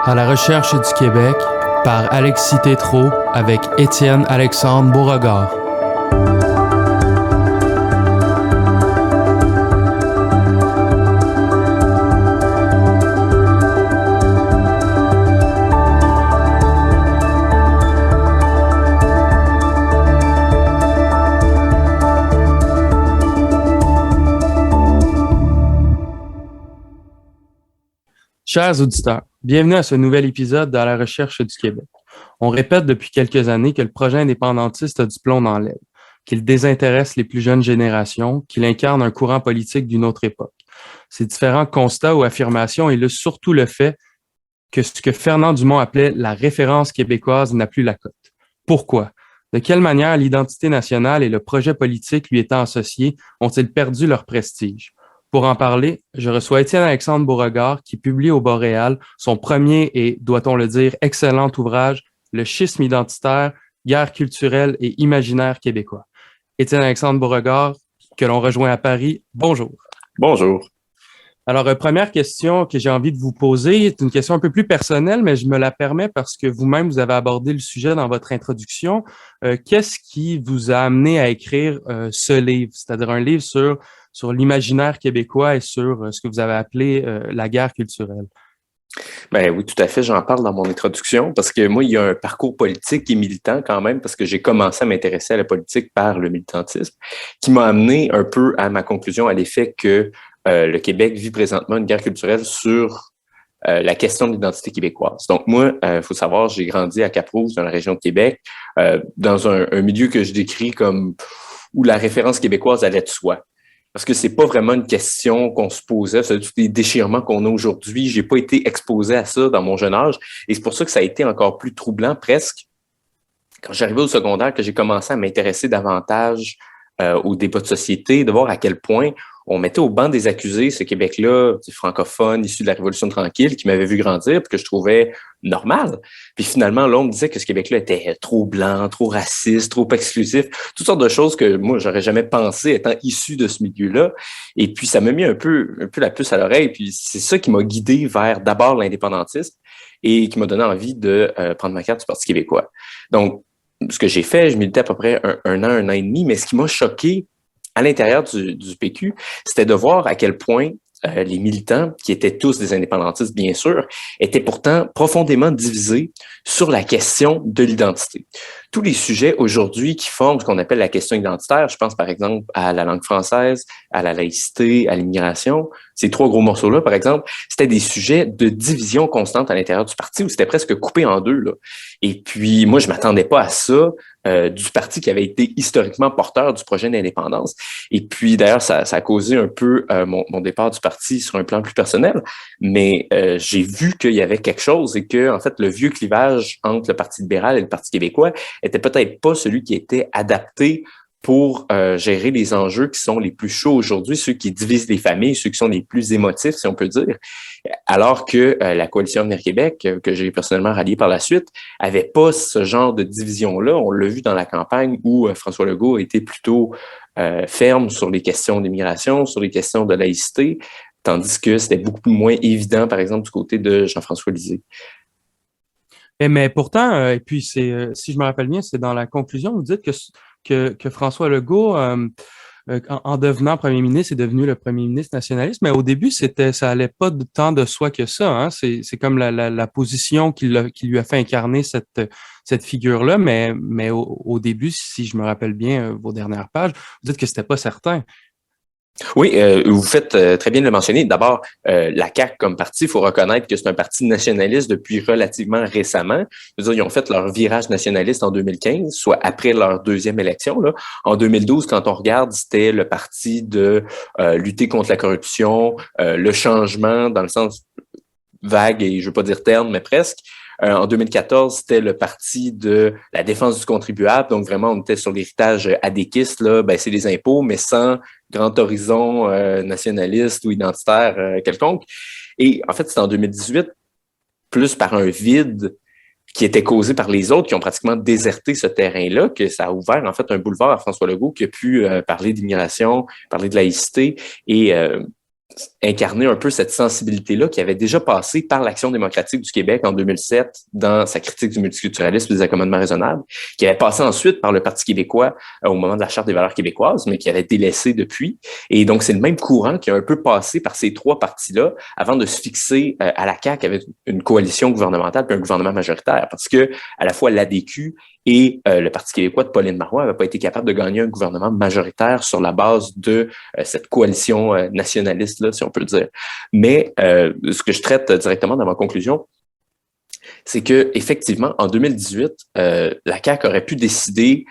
À la recherche du Québec par Alexis Tétrault avec Étienne Alexandre Beauregard. Chers auditeurs, bienvenue à ce nouvel épisode de À la recherche du Québec. On répète depuis quelques années que le projet indépendantiste a du plomb dans l'aile, qu'il désintéresse les plus jeunes générations, qu'il incarne un courant politique d'une autre époque. Ces différents constats ou affirmations illustrent surtout le fait que ce que Fernand Dumont appelait la référence québécoise n'a plus la cote. Pourquoi? De quelle manière l'identité nationale et le projet politique lui étant associés ont-ils perdu leur prestige? Pour en parler, je reçois Étienne Alexandre Beauregard qui publie au Boréal son premier et, doit-on le dire, excellent ouvrage, Le schisme identitaire, guerre culturelle et imaginaire québécois. Étienne Alexandre Beauregard, que l'on rejoint à Paris, bonjour. Bonjour. Alors, première question que j'ai envie de vous poser, c'est une question un peu plus personnelle, mais je me la permets parce que vous-même, vous avez abordé le sujet dans votre introduction. Qu'est-ce qui vous a amené à écrire ce livre, c'est-à-dire un livre sur l'imaginaire québécois et sur ce que vous avez appelé la guerre culturelle? Ben oui, tout à fait. J'en parle dans mon introduction parce que moi, il y a un parcours politique et militant quand même parce que j'ai commencé à m'intéresser à la politique par le militantisme qui m'a amené un peu à ma conclusion à l'effet que le Québec vit présentement une guerre culturelle sur la question de l'identité québécoise. Donc moi, faut savoir, j'ai grandi à Cap-Rouge, dans la région de Québec, dans un milieu que je décris comme où la référence québécoise allait de soi. Parce que c'est pas vraiment une question qu'on se posait, c'est tous les déchirements qu'on a aujourd'hui. J'ai pas été exposé à ça dans mon jeune âge. Et c'est pour ça que ça a été encore plus troublant presque quand j'arrivais au secondaire, que j'ai commencé à m'intéresser davantage au débat de société, de voir à quel point on mettait au banc des accusés ce Québec-là, francophone, issu de la Révolution tranquille, qui m'avait vu grandir, puis que je trouvais normal. Puis finalement, là, on me disait que ce Québec-là était trop blanc, trop raciste, trop exclusif, toutes sortes de choses que moi, j'aurais jamais pensé étant issu de ce milieu-là. Et puis, ça m'a mis un peu la puce à l'oreille. Puis c'est ça qui m'a guidé vers d'abord l'indépendantisme et qui m'a donné envie de prendre ma carte du Parti québécois. Donc, ce que j'ai fait, je militais à peu près un an et demi, mais ce qui m'a choqué à l'intérieur du PQ, c'était de voir à quel point les militants, qui étaient tous des indépendantistes, bien sûr, étaient pourtant profondément divisés sur la question de l'identité. Tous les sujets aujourd'hui qui forment ce qu'on appelle la question identitaire, je pense par exemple à la langue française, à la laïcité, à l'immigration, ces trois gros morceaux-là, par exemple, c'était des sujets de division constante à l'intérieur du parti où c'était presque coupé en deux, là. Et puis, moi, je m'attendais pas à ça du parti qui avait été historiquement porteur du projet d'indépendance. Et puis, d'ailleurs, ça a causé un peu mon départ du parti sur un plan plus personnel. Mais j'ai vu qu'il y avait quelque chose et que, en fait, le vieux clivage entre le Parti libéral et le Parti québécois était peut-être pas celui qui était adapté pour gérer les enjeux qui sont les plus chauds aujourd'hui, ceux qui divisent les familles, ceux qui sont les plus émotifs, si on peut dire, alors que la Coalition Avenir Québec, que j'ai personnellement ralliée par la suite, avait pas ce genre de division-là. On l'a vu dans la campagne où François Legault était plutôt ferme sur les questions d'immigration, sur les questions de laïcité, tandis que c'était beaucoup moins évident, par exemple, du côté de Jean-François Lisée. Mais pourtant, et puis si je me rappelle bien, c'est dans la conclusion, vous dites que François Legault, en devenant premier ministre, est devenu le premier ministre nationaliste, mais au début, ça allait pas tant de soi que ça, hein? C'est comme la position qui lui a fait incarner cette figure-là, mais au début, si je me rappelle bien vos dernières pages, vous dites que c'était pas certain. Oui, vous faites très bien de le mentionner. D'abord, la CAQ comme parti, il faut reconnaître que c'est un parti nationaliste depuis relativement récemment. Je veux dire, ils ont fait leur virage nationaliste en 2015, soit après leur deuxième élection, là. En 2012, quand on regarde, c'était le parti de lutter contre la corruption, le changement dans le sens vague et je veux pas dire terne, mais presque. En 2014, c'était le parti de la défense du contribuable. Donc, vraiment, on était sur l'héritage adéquiste, là, baisser les impôts, mais sans grand horizon nationaliste ou identitaire quelconque. Et en fait, c'est en 2018, plus par un vide qui était causé par les autres qui ont pratiquement déserté ce terrain-là, que ça a ouvert en fait un boulevard à François Legault qui a pu parler d'immigration, parler de laïcité et incarner un peu cette sensibilité-là qui avait déjà passé par l'Action démocratique du Québec en 2007 dans sa critique du multiculturalisme et des accommodements raisonnables, qui avait passé ensuite par le Parti québécois au moment de la Charte des valeurs québécoises, mais qui avait été laissé depuis. Et donc, c'est le même courant qui a un peu passé par ces trois partis-là avant de se fixer à la CAQ avec une coalition gouvernementale puis un gouvernement majoritaire. Parce que à la fois l'ADQ et le Parti québécois de Pauline Marois n'avaient pas été capables de gagner un gouvernement majoritaire sur la base de cette coalition nationaliste-là, si on peut le dire. Mais ce que je traite directement dans ma conclusion, c'est que effectivement, en 2018, la CAQ aurait pu décider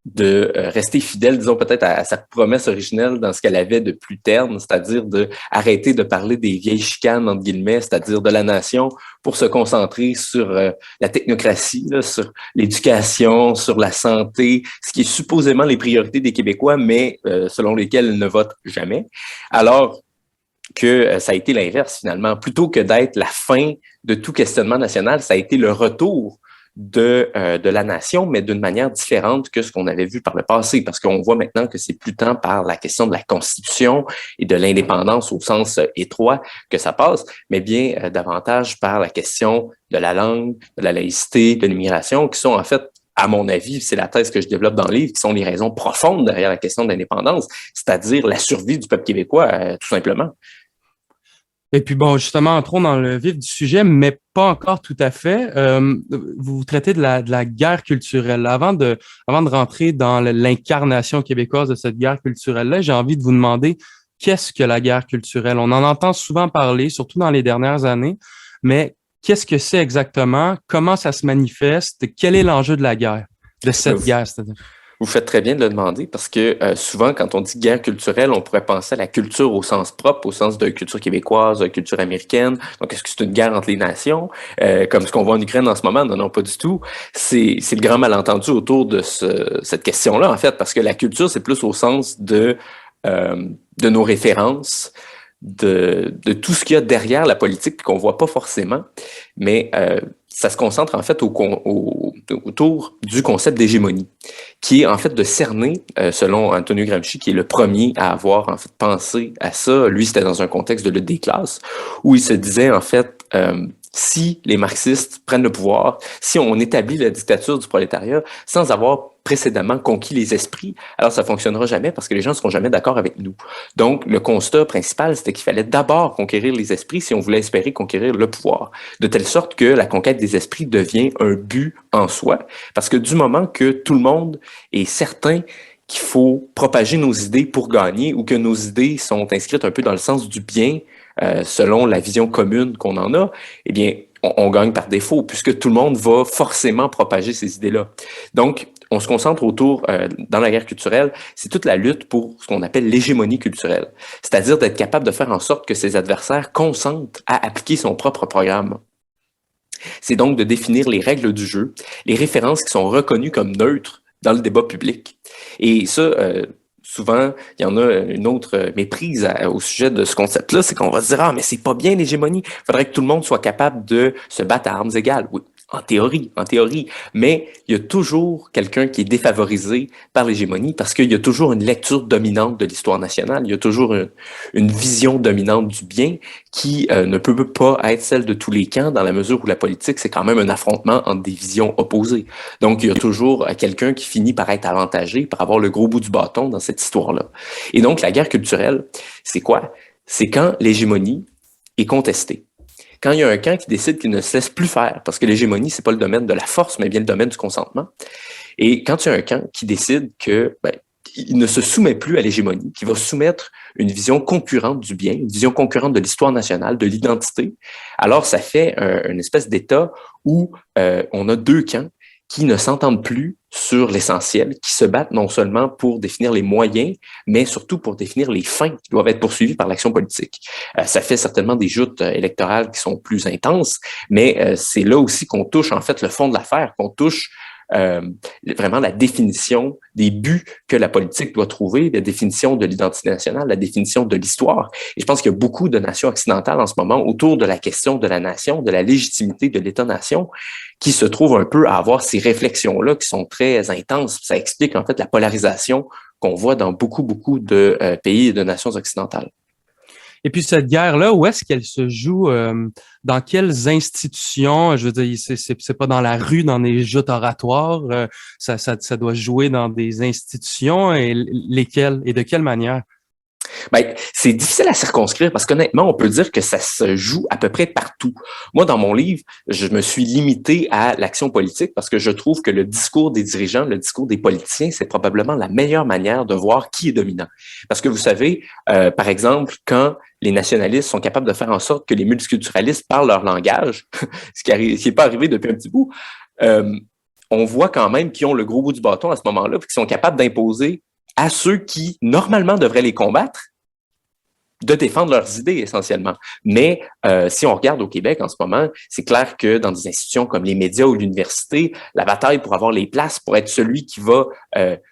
de rester fidèle, disons peut-être à sa promesse originelle dans ce qu'elle avait de plus terne, c'est-à-dire de arrêter de parler des vieilles chicanes, entre guillemets, c'est-à-dire de la nation, pour se concentrer sur la technocratie, là, sur l'éducation, sur la santé, ce qui est supposément les priorités des Québécois, mais selon lesquelles ils ne votent jamais. Alors que ça a été l'inverse finalement. Plutôt que d'être la fin de tout questionnement national, ça a été le retour de la nation, mais d'une manière différente que ce qu'on avait vu par le passé, parce qu'on voit maintenant que c'est plus tant par la question de la Constitution et de l'indépendance au sens étroit que ça passe, mais bien davantage par la question de la langue, de la laïcité, de l'immigration, qui sont en fait, à mon avis, c'est la thèse que je développe dans le livre, qui sont les raisons profondes derrière la question de l'indépendance, c'est-à-dire la survie du peuple québécois, tout simplement. Et puis bon, justement, entrons dans le vif du sujet, mais pas encore tout à fait. Vous traitez de la guerre culturelle. Avant de rentrer dans l'incarnation québécoise de cette guerre culturelle-là, j'ai envie de vous demander qu'est-ce que la guerre culturelle? On en entend souvent parler, surtout dans les dernières années, mais qu'est-ce que c'est exactement? Comment ça se manifeste? Quel est l'enjeu de la guerre, de cette guerre, c'est-à-dire? Vous faites très bien de le demander parce que souvent, quand on dit guerre culturelle, on pourrait penser à la culture au sens propre, au sens de culture québécoise, de culture américaine. Donc, est-ce que c'est une guerre entre les nations, comme ce qu'on voit en Ukraine en ce moment? Non, non, pas du tout. C'est le grand malentendu autour de cette question-là, en fait, parce que la culture, c'est plus au sens de nos références, de tout ce qu'il y a derrière la politique qu'on voit pas forcément, mais ça se concentre en fait autour du concept d'hégémonie, qui est en fait de cerner, selon Antonio Gramsci, qui est le premier à avoir en fait pensé à ça. Lui, c'était dans un contexte de lutte des classes, où il se disait en fait, si les marxistes prennent le pouvoir, si on établit la dictature du prolétariat sans avoir précédemment conquis les esprits, alors ça fonctionnera jamais parce que les gens ne seront jamais d'accord avec nous. Donc, le constat principal, c'était qu'il fallait d'abord conquérir les esprits si on voulait espérer conquérir le pouvoir, de telle sorte que la conquête des esprits devient un but en soi, parce que du moment que tout le monde est certain qu'il faut propager nos idées pour gagner ou que nos idées sont inscrites un peu dans le sens du bien, selon la vision commune qu'on en a, eh bien, on gagne par défaut, puisque tout le monde va forcément propager ces idées-là. Donc, on se concentre autour, dans la guerre culturelle, c'est toute la lutte pour ce qu'on appelle l'hégémonie culturelle, c'est-à-dire d'être capable de faire en sorte que ses adversaires consentent à appliquer son propre programme. C'est donc de définir les règles du jeu, les références qui sont reconnues comme neutres dans le débat public. Et ça, souvent, il y en a une autre méprise au sujet de ce concept-là, c'est qu'on va se dire « Ah, mais c'est pas bien l'hégémonie, il faudrait que tout le monde soit capable de se battre à armes égales. » Oui, en théorie, mais il y a toujours quelqu'un qui est défavorisé par l'hégémonie parce qu'il y a toujours une lecture dominante de l'histoire nationale, il y a toujours une vision dominante du bien qui ne peut pas être celle de tous les camps dans la mesure où la politique, c'est quand même un affrontement entre des visions opposées. Donc, il y a toujours quelqu'un qui finit par être avantagé, par avoir le gros bout du bâton dans cette histoire-là. Et donc, la guerre culturelle, c'est quoi? C'est quand l'hégémonie est contestée. Quand il y a un camp qui décide qu'il ne se laisse plus faire, parce que l'hégémonie, c'est pas le domaine de la force, mais bien le domaine du consentement. Et quand il y a un camp qui décide que il ne se soumet plus à l'hégémonie, qui va soumettre une vision concurrente du bien, une vision concurrente de l'histoire nationale, de l'identité, alors ça fait une espèce d'état où on a deux camps qui ne s'entendent plus sur l'essentiel, qui se battent non seulement pour définir les moyens, mais surtout pour définir les fins qui doivent être poursuivies par l'action politique. Ça fait certainement des joutes électorales qui sont plus intenses, mais c'est là aussi qu'on touche en fait le fond de l'affaire, qu'on touche vraiment la définition des buts que la politique doit trouver, la définition de l'identité nationale, la définition de l'histoire. Et je pense qu'il y a beaucoup de nations occidentales en ce moment autour de la question de la nation, de la légitimité de l'État-nation, qui se trouvent un peu à avoir ces réflexions-là qui sont très intenses. Ça explique en fait la polarisation qu'on voit dans beaucoup de pays et de nations occidentales. Et puis cette guerre-là, où est-ce qu'elle se joue? Dans quelles institutions? Je veux dire, c'est pas dans la rue, dans des joutes oratoires. Ça doit jouer dans des institutions. Et lesquelles et de quelle manière? Ben, c'est difficile à circonscrire parce qu'honnêtement, on peut dire que ça se joue à peu près partout. Moi, dans mon livre, je me suis limité à l'action politique parce que je trouve que le discours des dirigeants, le discours des politiciens, c'est probablement la meilleure manière de voir qui est dominant. Parce que vous savez, par exemple, quand les nationalistes sont capables de faire en sorte que les multiculturalistes parlent leur langage, ce qui n'est pas arrivé depuis un petit bout, on voit quand même qu'ils ont le gros bout du bâton à ce moment-là, puis qu'ils sont capables d'imposer à ceux qui, normalement, devraient les combattre, de défendre leurs idées essentiellement. Mais si on regarde au Québec en ce moment, c'est clair que dans des institutions comme les médias ou l'université, la bataille pour avoir les places, pour être celui qui va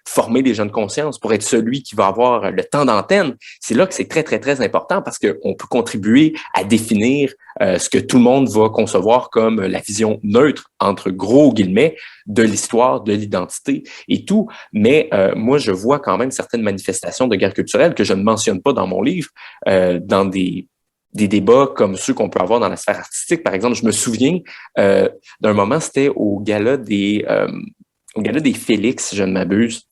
former des jeunes consciences, pour être celui qui va avoir le temps d'antenne, c'est là que c'est très, très, très important parce qu'on peut contribuer à définir ce que tout le monde va concevoir comme la vision neutre, entre gros guillemets, de l'histoire, de l'identité et tout. Mais moi, je vois quand même certaines manifestations de guerre culturelle que je ne mentionne pas dans mon livre, dans des débats comme ceux qu'on peut avoir dans la sphère artistique. Par exemple, je me souviens d'un moment, c'était au gala des Félix, si je ne m'abuse.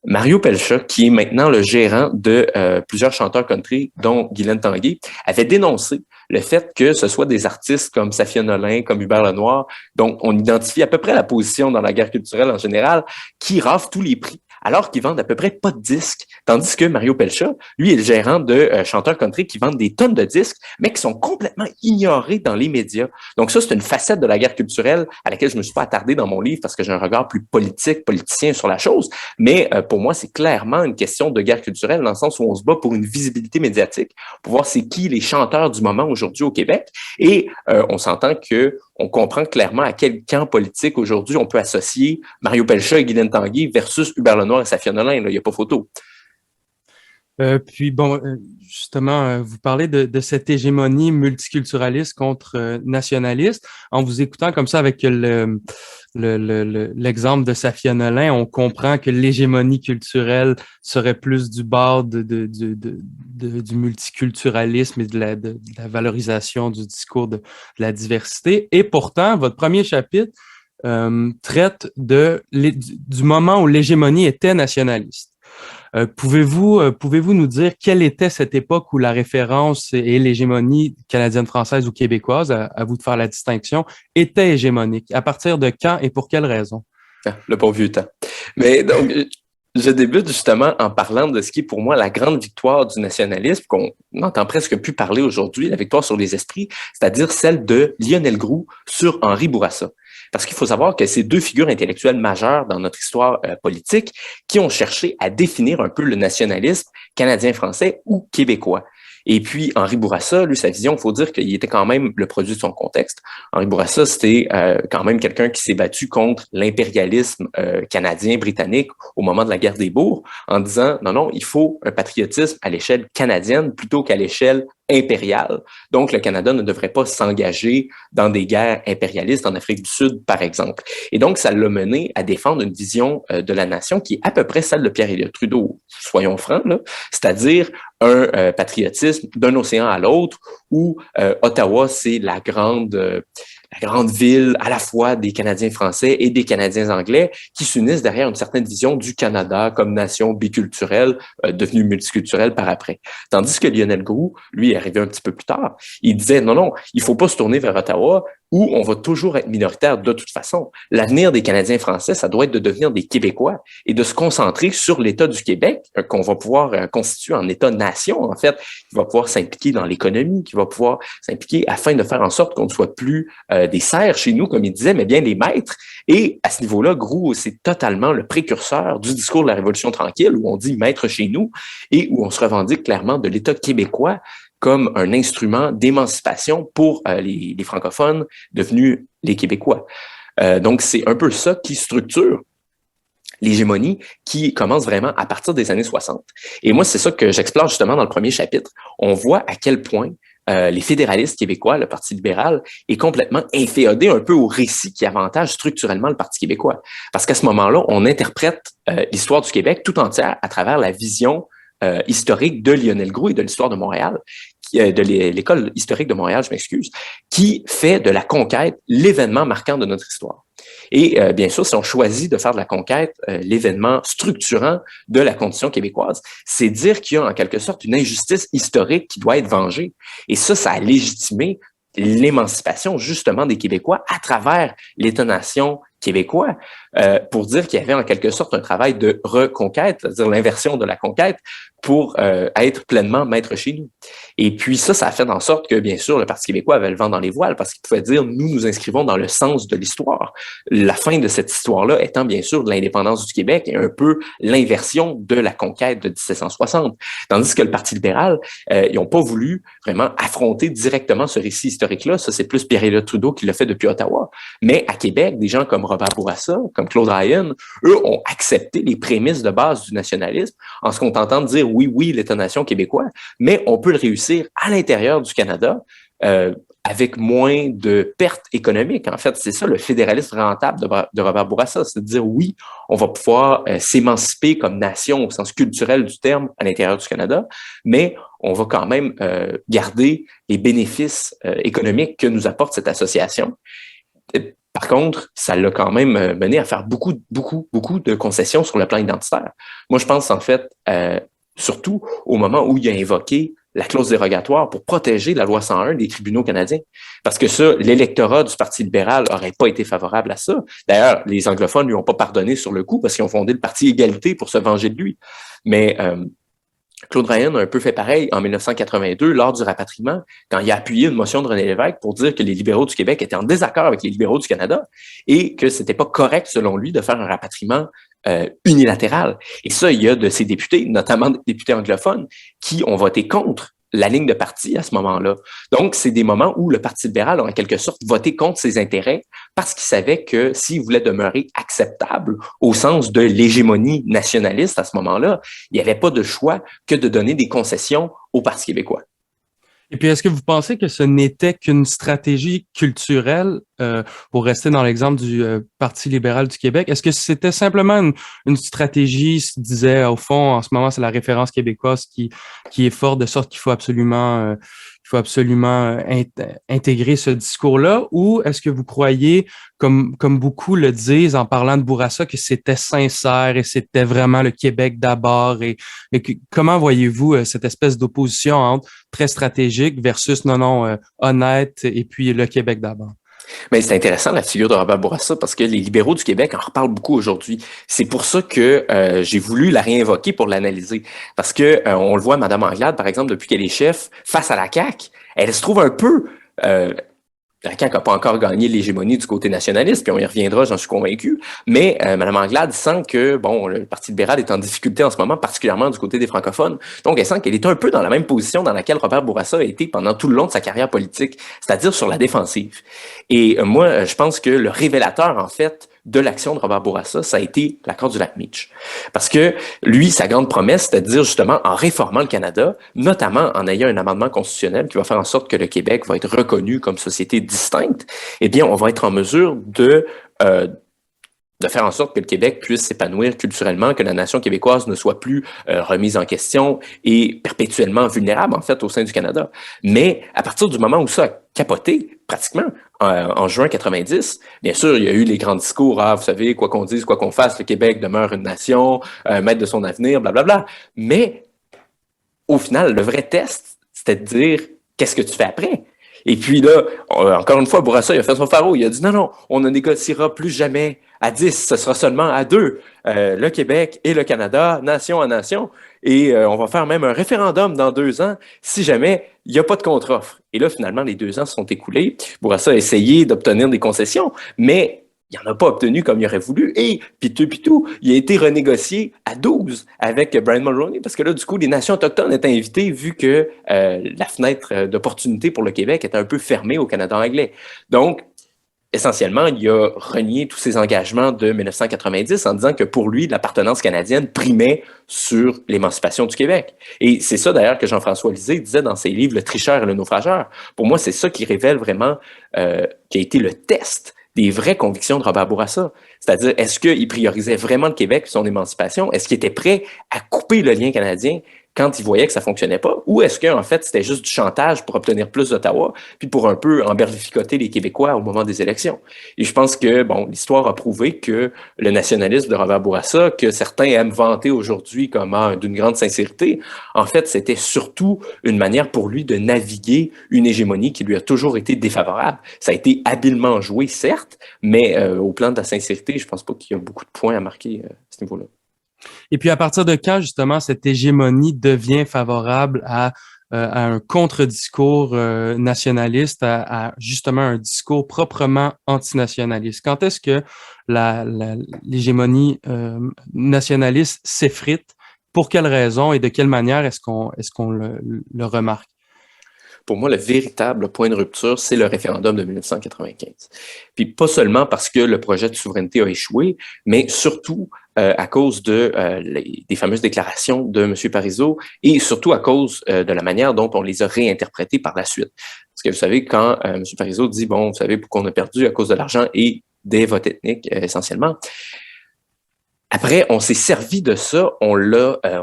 Mario Pelcha, qui est maintenant le gérant de plusieurs chanteurs country, dont Guylaine Tanguay, avait dénoncé le fait que ce soit des artistes comme Safia Nolin, comme Hubert Lenoir, dont on identifie à peu près la position dans la guerre culturelle en général, qui raflent tous les prix, alors qu'ils vendent à peu près pas de disques. Tandis que Mario Pelcha, lui, est le gérant de chanteurs country qui vendent des tonnes de disques, mais qui sont complètement ignorés dans les médias. Donc ça, c'est une facette de la guerre culturelle à laquelle je me suis pas attardé dans mon livre parce que j'ai un regard plus politicien sur la chose. Mais pour moi, c'est clairement une question de guerre culturelle dans le sens où on se bat pour une visibilité médiatique, pour voir c'est qui les chanteurs du moment aujourd'hui au Québec. Et on s'entend que on comprend clairement à quel camp politique aujourd'hui on peut associer Mario Pelcha et Guylaine Tanguay versus Hubert Lenoir et Safia Nolin. Il n'y a pas photo. Puis bon, justement, vous parlez de cette hégémonie multiculturaliste contre nationaliste. En vous écoutant comme ça avec l'exemple de Safia Nolin, on comprend que l'hégémonie culturelle serait plus du bord du multiculturalisme et de la valorisation du discours de la diversité. Et pourtant, votre premier chapitre traite du moment où l'hégémonie était nationaliste. Pouvez-vous nous dire quelle était cette époque où la référence et l'hégémonie canadienne, française ou québécoise, à vous de faire la distinction, était hégémonique? À partir de quand et pour quelles raisons? Ah, le bon vieux temps. Mais donc, je débute justement en parlant de ce qui est pour moi la grande victoire du nationalisme, qu'on n'entend presque plus parler aujourd'hui, la victoire sur les esprits, c'est-à-dire celle de Lionel Groulx sur Henri Bourassa. Parce qu'il faut savoir que c'est deux figures intellectuelles majeures dans notre histoire politique qui ont cherché à définir un peu le nationalisme canadien-français ou québécois. Et puis, Henri Bourassa, lui, sa vision, il faut dire qu'il était quand même le produit de son contexte. Henri Bourassa, c'était quand même quelqu'un qui s'est battu contre l'impérialisme canadien, britannique au moment de la guerre des Boers, en disant, non, il faut un patriotisme à l'échelle canadienne plutôt qu'à l'échelle impériale. Donc, le Canada ne devrait pas s'engager dans des guerres impérialistes en Afrique du Sud, par exemple. Et donc, ça l'a mené à défendre une vision de la nation qui est à peu près celle de Pierre-Éliott Trudeau, soyons francs, là, c'est-à-dire un patriotisme d'un océan à l'autre où Ottawa, c'est la grande ville à la fois des Canadiens français et des Canadiens anglais qui s'unissent derrière une certaine vision du Canada comme nation biculturelle, devenue multiculturelle par après. Tandis que Lionel Groulx, lui, est arrivé un petit peu plus tard. Il disait, non, il faut pas se tourner vers Ottawa où on va toujours être minoritaire de toute façon. L'avenir des Canadiens français, ça doit être de devenir des Québécois et de se concentrer sur l'État du Québec, qu'on va pouvoir constituer en État-nation, en fait, qui va pouvoir s'impliquer dans l'économie, qui va pouvoir s'impliquer afin de faire en sorte qu'on ne soit plus des serfs chez nous, comme il disait, mais bien des maîtres. Et à ce niveau-là, Groulx, c'est totalement le précurseur du discours de la Révolution tranquille, où on dit maître chez nous et où on se revendique clairement de l'État québécois comme un instrument d'émancipation pour les francophones devenus les Québécois. Donc, c'est un peu ça qui structure l'hégémonie qui commence vraiment à partir des années 60. Et moi, c'est ça que j'explore justement dans le premier chapitre. On voit à quel point les fédéralistes québécois, le Parti libéral, est complètement inféodé un peu au récit qui avantage structurellement le Parti québécois. Parce qu'à ce moment-là, on interprète l'histoire du Québec tout entière à travers la vision historique de Lionel Groulx et de l'histoire de Montréal, de l'école historique de Montréal, je m'excuse, qui fait de la conquête l'événement marquant de notre histoire. Et bien sûr, si on choisit de faire de la conquête l'événement structurant de la condition québécoise, c'est dire qu'il y a en quelque sorte une injustice historique qui doit être vengée. Et ça a légitimé l'émancipation justement des Québécois à travers l'État-nation québécois, pour dire qu'il y avait en quelque sorte un travail de reconquête, c'est-à-dire l'inversion de la conquête, pour être pleinement maître chez nous. Et puis ça a fait en sorte que, bien sûr, le Parti québécois avait le vent dans les voiles parce qu'il pouvait dire, nous inscrivons dans le sens de l'histoire. La fin de cette histoire-là étant, bien sûr, de l'indépendance du Québec et un peu l'inversion de la conquête de 1760. Tandis que le Parti libéral, ils n'ont pas voulu vraiment affronter directement ce récit historique-là. Ça, c'est plus Pierre-Éliott Trudeau qui l'a fait depuis Ottawa. Mais à Québec, des gens comme Robert Bourassa, comme Claude Ryan, eux ont accepté les prémices de base du nationalisme en se contentant de dire oui, l'État-nation québécois, mais on peut le réussir à l'intérieur du Canada avec moins de pertes économiques. En fait, c'est ça le fédéralisme rentable de Robert Bourassa, c'est de dire oui, on va pouvoir s'émanciper comme nation au sens culturel du terme à l'intérieur du Canada, mais on va quand même garder les bénéfices économiques que nous apporte cette association. Par contre, ça l'a quand même mené à faire beaucoup de concessions sur le plan identitaire. Moi, je pense en fait surtout au moment où il a invoqué la clause dérogatoire pour protéger la loi 101 des tribunaux canadiens. Parce que ça, l'électorat du Parti libéral n'aurait pas été favorable à ça. D'ailleurs, les anglophones lui ont pas pardonné sur le coup parce qu'ils ont fondé le Parti Égalité pour se venger de lui. Mais Claude Ryan a un peu fait pareil en 1982 lors du rapatriement, quand il a appuyé une motion de René Lévesque pour dire que les libéraux du Québec étaient en désaccord avec les libéraux du Canada et que c'était pas correct, selon lui, de faire un rapatriement unilatéral. Et ça, il y a de ces députés, notamment des députés anglophones, qui ont voté contre la ligne de parti à ce moment-là. Donc, c'est des moments où le Parti libéral a en quelque sorte voté contre ses intérêts parce qu'il savait que s'il voulait demeurer acceptable au sens de l'hégémonie nationaliste à ce moment-là, il n'y avait pas de choix que de donner des concessions au Parti québécois. Et puis, est-ce que vous pensez que ce n'était qu'une stratégie culturelle, pour rester dans l'exemple du Parti libéral du Québec? Est-ce que c'était simplement une stratégie, se disait, au fond, en ce moment, c'est la référence québécoise qui est forte, de sorte qu'il faut absolument intégrer ce discours-là, ou est-ce que vous croyez, comme beaucoup le disent en parlant de Bourassa, que c'était sincère et c'était vraiment le Québec d'abord, et comment voyez-vous cette espèce d'opposition entre très stratégique versus honnête et puis le Québec d'abord? Mais c'est intéressant la figure de Robert Bourassa parce que les libéraux du Québec en reparlent beaucoup aujourd'hui. C'est pour ça que j'ai voulu la réinvoquer pour l'analyser. Parce que on le voit, Mme Anglade, par exemple, depuis qu'elle est chef, face à la CAQ, elle se trouve un peu... la CAQ n'a pas encore gagné l'hégémonie du côté nationaliste, puis on y reviendra, j'en suis convaincu. Mais Mme Anglade sent que le Parti libéral est en difficulté en ce moment, particulièrement du côté des francophones. Donc, elle sent qu'elle est un peu dans la même position dans laquelle Robert Bourassa a été pendant tout le long de sa carrière politique, c'est-à-dire sur la défensive. Et moi, je pense que le révélateur, en fait, de l'action de Robert Bourassa, ça a été l'accord du lac Meech. Parce que lui, sa grande promesse, c'était de dire justement, en réformant le Canada, notamment en ayant un amendement constitutionnel qui va faire en sorte que le Québec va être reconnu comme société distincte, eh bien, on va être en mesure de faire en sorte que le Québec puisse s'épanouir culturellement, que la nation québécoise ne soit plus remise en question et perpétuellement vulnérable, en fait, au sein du Canada. Mais à partir du moment où ça a capoté, pratiquement, en juin 90, bien sûr, il y a eu les grands discours, vous savez, quoi qu'on dise, quoi qu'on fasse, le Québec demeure une nation, maître de son avenir, blablabla. Mais au final, le vrai test, c'était de dire, qu'est-ce que tu fais après? Et puis là, encore une fois, Bourassa, il a fait son pharo. Il a dit non, on ne négociera plus jamais à 10, ce sera seulement à 2. Le Québec et le Canada, nation à nation. Et on va faire même un référendum dans 2 ans si jamais il n'y a pas de contre-offre. Et là, finalement, les 2 ans se sont écoulés. Bourassa a essayé d'obtenir des concessions, mais il n'en a pas obtenu comme il aurait voulu. Et pitou, il a été renégocié à 12 avec Brian Mulroney, parce que là, du coup, les nations autochtones étaient invitées vu que la fenêtre d'opportunité pour le Québec était un peu fermée au Canada anglais. Donc, essentiellement, il a renié tous ses engagements de 1990 en disant que pour lui, l'appartenance canadienne primait sur l'émancipation du Québec. Et c'est ça d'ailleurs que Jean-François Lisée disait dans ses livres « Le tricheur et le naufrageur ». Pour moi, c'est ça qui révèle vraiment qui a été le test des vraies convictions de Robert Bourassa. C'est-à-dire, est-ce qu'il priorisait vraiment le Québec et son émancipation? Est-ce qu'il était prêt à couper le lien canadien quand ils voyaient que ça fonctionnait pas, ou est-ce qu'en fait, c'était juste du chantage pour obtenir plus d'Ottawa, puis pour un peu emberlificoter les Québécois au moment des élections. Et je pense que, bon, l'histoire a prouvé que le nationalisme de Robert Bourassa, que certains aiment vanter aujourd'hui comme d'une grande sincérité, en fait, c'était surtout une manière pour lui de naviguer une hégémonie qui lui a toujours été défavorable. Ça a été habilement joué, certes, mais au plan de la sincérité, je pense pas qu'il y a beaucoup de points à marquer à ce niveau-là. Et puis, à partir de quand, justement, cette hégémonie devient favorable à un contre-discours nationaliste, à justement un discours proprement antinationaliste? Quand est-ce que l'hégémonie nationaliste s'effrite? Pour quelles raisons et de quelle manière est-ce qu'on le remarque? Pour moi, le véritable point de rupture, c'est le référendum de 1995. Puis pas seulement parce que le projet de souveraineté a échoué, mais surtout à cause des fameuses déclarations de M. Parizeau et surtout à cause de la manière dont on les a réinterprétées par la suite. Parce que vous savez, quand M. Parizeau dit, bon, vous savez pourquoi on a perdu à cause de l'argent et des votes ethniques essentiellement, après, on s'est servi de ça, on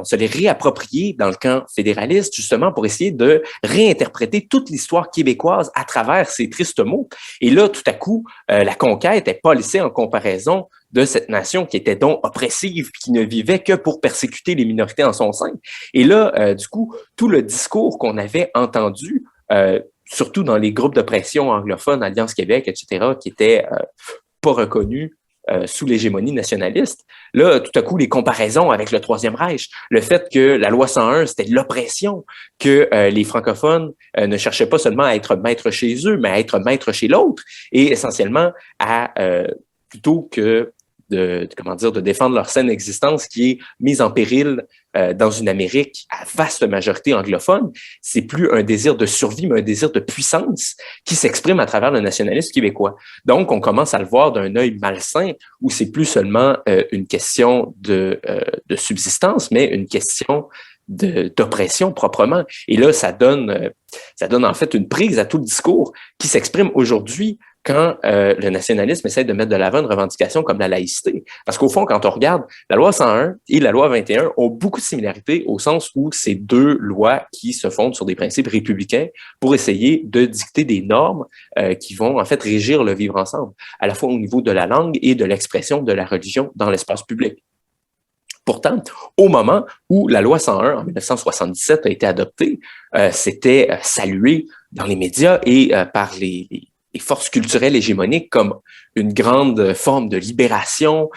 se l'est réapproprié dans le camp fédéraliste, justement, pour essayer de réinterpréter toute l'histoire québécoise à travers ces tristes mots. Et là, tout à coup, la conquête n'est pas laissée en comparaison de cette nation qui était donc oppressive, qui ne vivait que pour persécuter les minorités en son sein. Et là, du coup, tout le discours qu'on avait entendu, surtout dans les groupes de pression anglophones, Alliance Québec, etc., qui étaient pas reconnus sous l'hégémonie nationaliste. Là, tout à coup, les comparaisons avec le Troisième Reich, le fait que la loi 101, c'était de l'oppression, que les francophones ne cherchaient pas seulement à être maîtres chez eux, mais à être maîtres chez l'autre, et essentiellement à, plutôt que de défendre leur saine existence qui est mise en péril dans une Amérique à vaste majorité anglophone, c'est plus un désir de survie, mais un désir de puissance qui s'exprime à travers le nationalisme québécois. Donc, on commence à le voir d'un œil malsain où c'est plus seulement une question de subsistance, mais une question d'oppression proprement. Et là, ça donne en fait une prise à tout le discours qui s'exprime aujourd'hui quand le nationalisme essaie de mettre de l'avant une revendication comme la laïcité. Parce qu'au fond, quand on regarde, la loi 101 et la loi 21 ont beaucoup de similarités au sens où c'est deux lois qui se fondent sur des principes républicains pour essayer de dicter des normes qui vont en fait régir le vivre ensemble, à la fois au niveau de la langue et de l'expression de la religion dans l'espace public. Pourtant, au moment où la loi 101 en 1977 a été adoptée, c'était salué dans les médias et par les forces culturelles hégémoniques comme une grande forme de libération,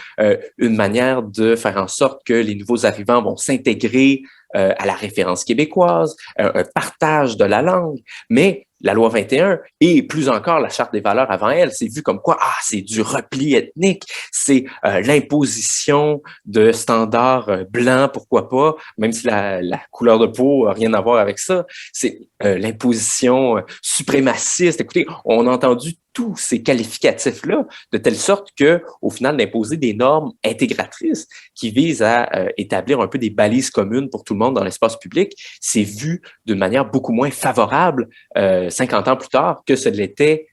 une manière de faire en sorte que les nouveaux arrivants vont s'intégrer à la référence québécoise, un partage de la langue. Mais la loi 21 et plus encore la Charte des valeurs avant elle, c'est vu comme quoi? Ah, c'est du repli ethnique, c'est l'imposition de standards blancs, pourquoi pas, même si la couleur de peau n'a rien à voir avec ça. C'est l'imposition suprémaciste. Écoutez, on a entendu tous ces qualificatifs-là, de telle sorte que, au final, d'imposer des normes intégratrices qui visent à établir un peu des balises communes pour tout le monde dans l'espace public, c'est vu d'une manière beaucoup moins favorable 50 ans plus tard que ce l'était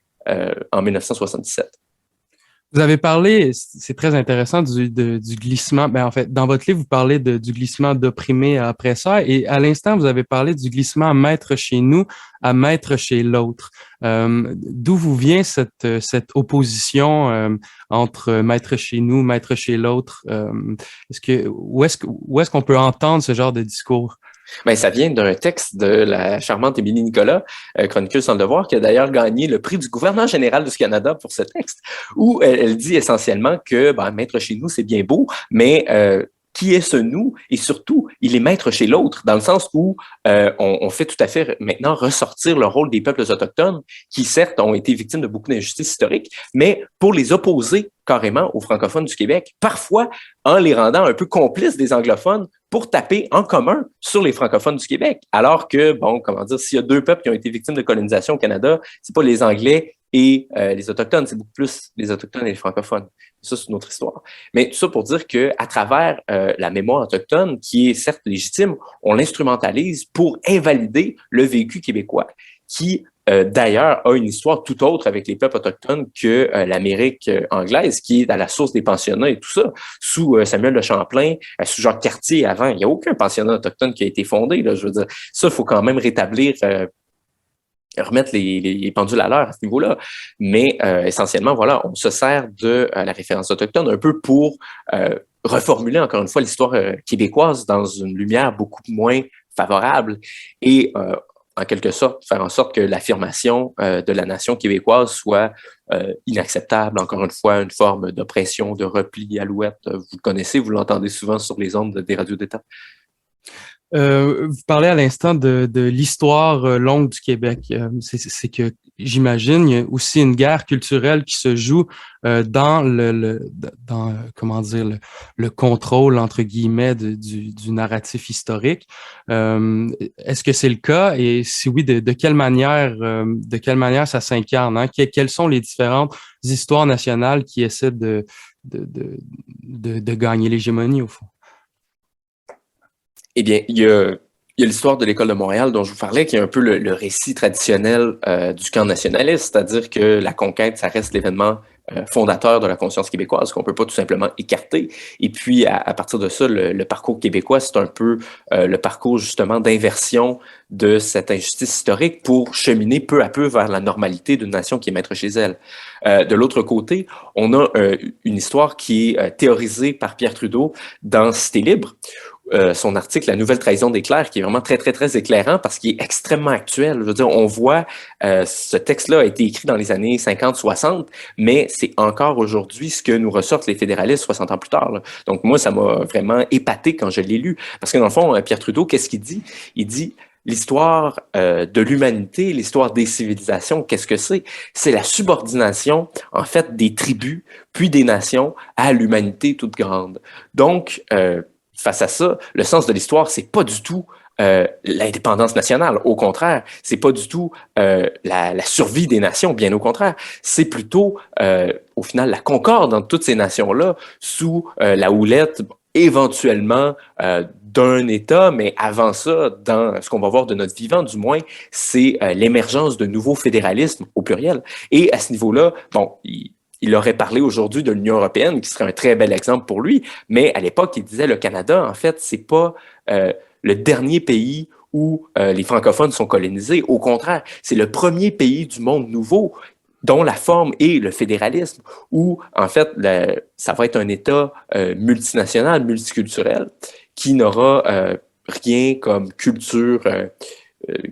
en 1977. Vous avez parlé, c'est très intéressant, du glissement. Ben, en fait, dans votre livre, vous parlez du glissement d'opprimé à oppresseur et à l'instant, vous avez parlé du glissement maître chez nous à maître chez l'autre. D'où vous vient cette opposition entre maître chez nous, maître chez l'autre? Où est-ce qu'on peut entendre ce genre de discours? Ben, ça vient d'un texte de la charmante Émilie Nicolas, chroniqueuse sans le devoir, qui a d'ailleurs gagné le prix du gouverneur général du Canada pour ce texte, où elle dit essentiellement que maître chez nous, c'est bien beau, mais qui est ce nous? Et surtout, il est maître chez l'autre, dans le sens où on fait tout à fait maintenant ressortir le rôle des peuples autochtones, qui certes ont été victimes de beaucoup d'injustices historiques, mais pour les opposer carrément aux francophones du Québec, parfois en les rendant un peu complices des anglophones pour taper en commun sur les francophones du Québec. Alors que, s'il y a deux peuples qui ont été victimes de colonisation au Canada, c'est pas les Anglais et les Autochtones, c'est beaucoup plus les Autochtones et les francophones. Ça, c'est une autre histoire. Mais tout ça pour dire que à travers la mémoire autochtone, qui est certes légitime, on l'instrumentalise pour invalider le vécu québécois, qui d'ailleurs, a une histoire tout autre avec les peuples autochtones que l'Amérique anglaise, qui est à la source des pensionnats et tout ça. Sous Samuel de Champlain, sous Jacques Cartier avant, il n'y a aucun pensionnat autochtone qui a été fondé. Là, je veux dire, ça, il faut quand même rétablir remettre les pendules à l'heure à ce niveau-là. Mais essentiellement, voilà, on se sert de la référence autochtone un peu pour reformuler encore une fois l'histoire québécoise dans une lumière beaucoup moins favorable et en quelque sorte faire en sorte que l'affirmation de la nation québécoise soit inacceptable, encore une fois, une forme d'oppression, de repli alouette. Vous le connaissez, vous l'entendez souvent sur les ondes des radios d'État. Vous parlez à l'instant de l'histoire longue du Québec. C'est que j'imagine il y a aussi une guerre culturelle qui se joue dans comment dire le contrôle entre guillemets du narratif historique. Est-ce que c'est le cas et si oui, de quelle manière ça s'incarne, hein? Quelles sont les différentes histoires nationales qui essaient de gagner l'hégémonie au fond? Eh bien, il y a l'histoire de l'École de Montréal dont je vous parlais, qui est un peu le récit traditionnel du camp nationaliste, c'est-à-dire que la conquête, ça reste l'événement fondateur de la conscience québécoise, qu'on peut pas tout simplement écarter. Et puis, à partir de ça, le parcours québécois, c'est un peu le parcours justement d'inversion de cette injustice historique pour cheminer peu à peu vers la normalité d'une nation qui est maître chez elle. De l'autre côté, on a une histoire qui est théorisée par Pierre Trudeau dans Cité libre, son article « La nouvelle trahison des clercs » qui est vraiment très, très, très éclairant parce qu'il est extrêmement actuel. Je veux dire, on voit, ce texte-là a été écrit dans les années 50-60, mais c'est encore aujourd'hui ce que nous ressortent les fédéralistes 60 ans plus tard, là. Donc moi, ça m'a vraiment épaté quand je l'ai lu. Parce que dans le fond, Pierre Trudeau, qu'est-ce qu'il dit? Il dit l'histoire de l'humanité, l'histoire des civilisations, qu'est-ce que c'est? C'est la subordination, en fait, des tribus, puis des nations à l'humanité toute grande. Donc, face à ça, le sens de l'histoire, c'est pas du tout l'indépendance nationale. Au contraire, c'est pas du tout la survie des nations, bien au contraire. C'est plutôt, au final, la concorde entre toutes ces nations-là sous la houlette, éventuellement, d'un État, mais avant ça, dans ce qu'on va voir de notre vivant, du moins, c'est l'émergence de nouveaux fédéralismes, au pluriel. Et à ce niveau-là, bon, il aurait parlé aujourd'hui de l'Union européenne, qui serait un très bel exemple pour lui, mais à l'époque, il disait le Canada, en fait, c'est pas le dernier pays où les francophones sont colonisés. Au contraire, c'est le premier pays du monde nouveau dont la forme est le fédéralisme, où, en fait, ça va être un État multinational, multiculturel, qui n'aura rien comme culture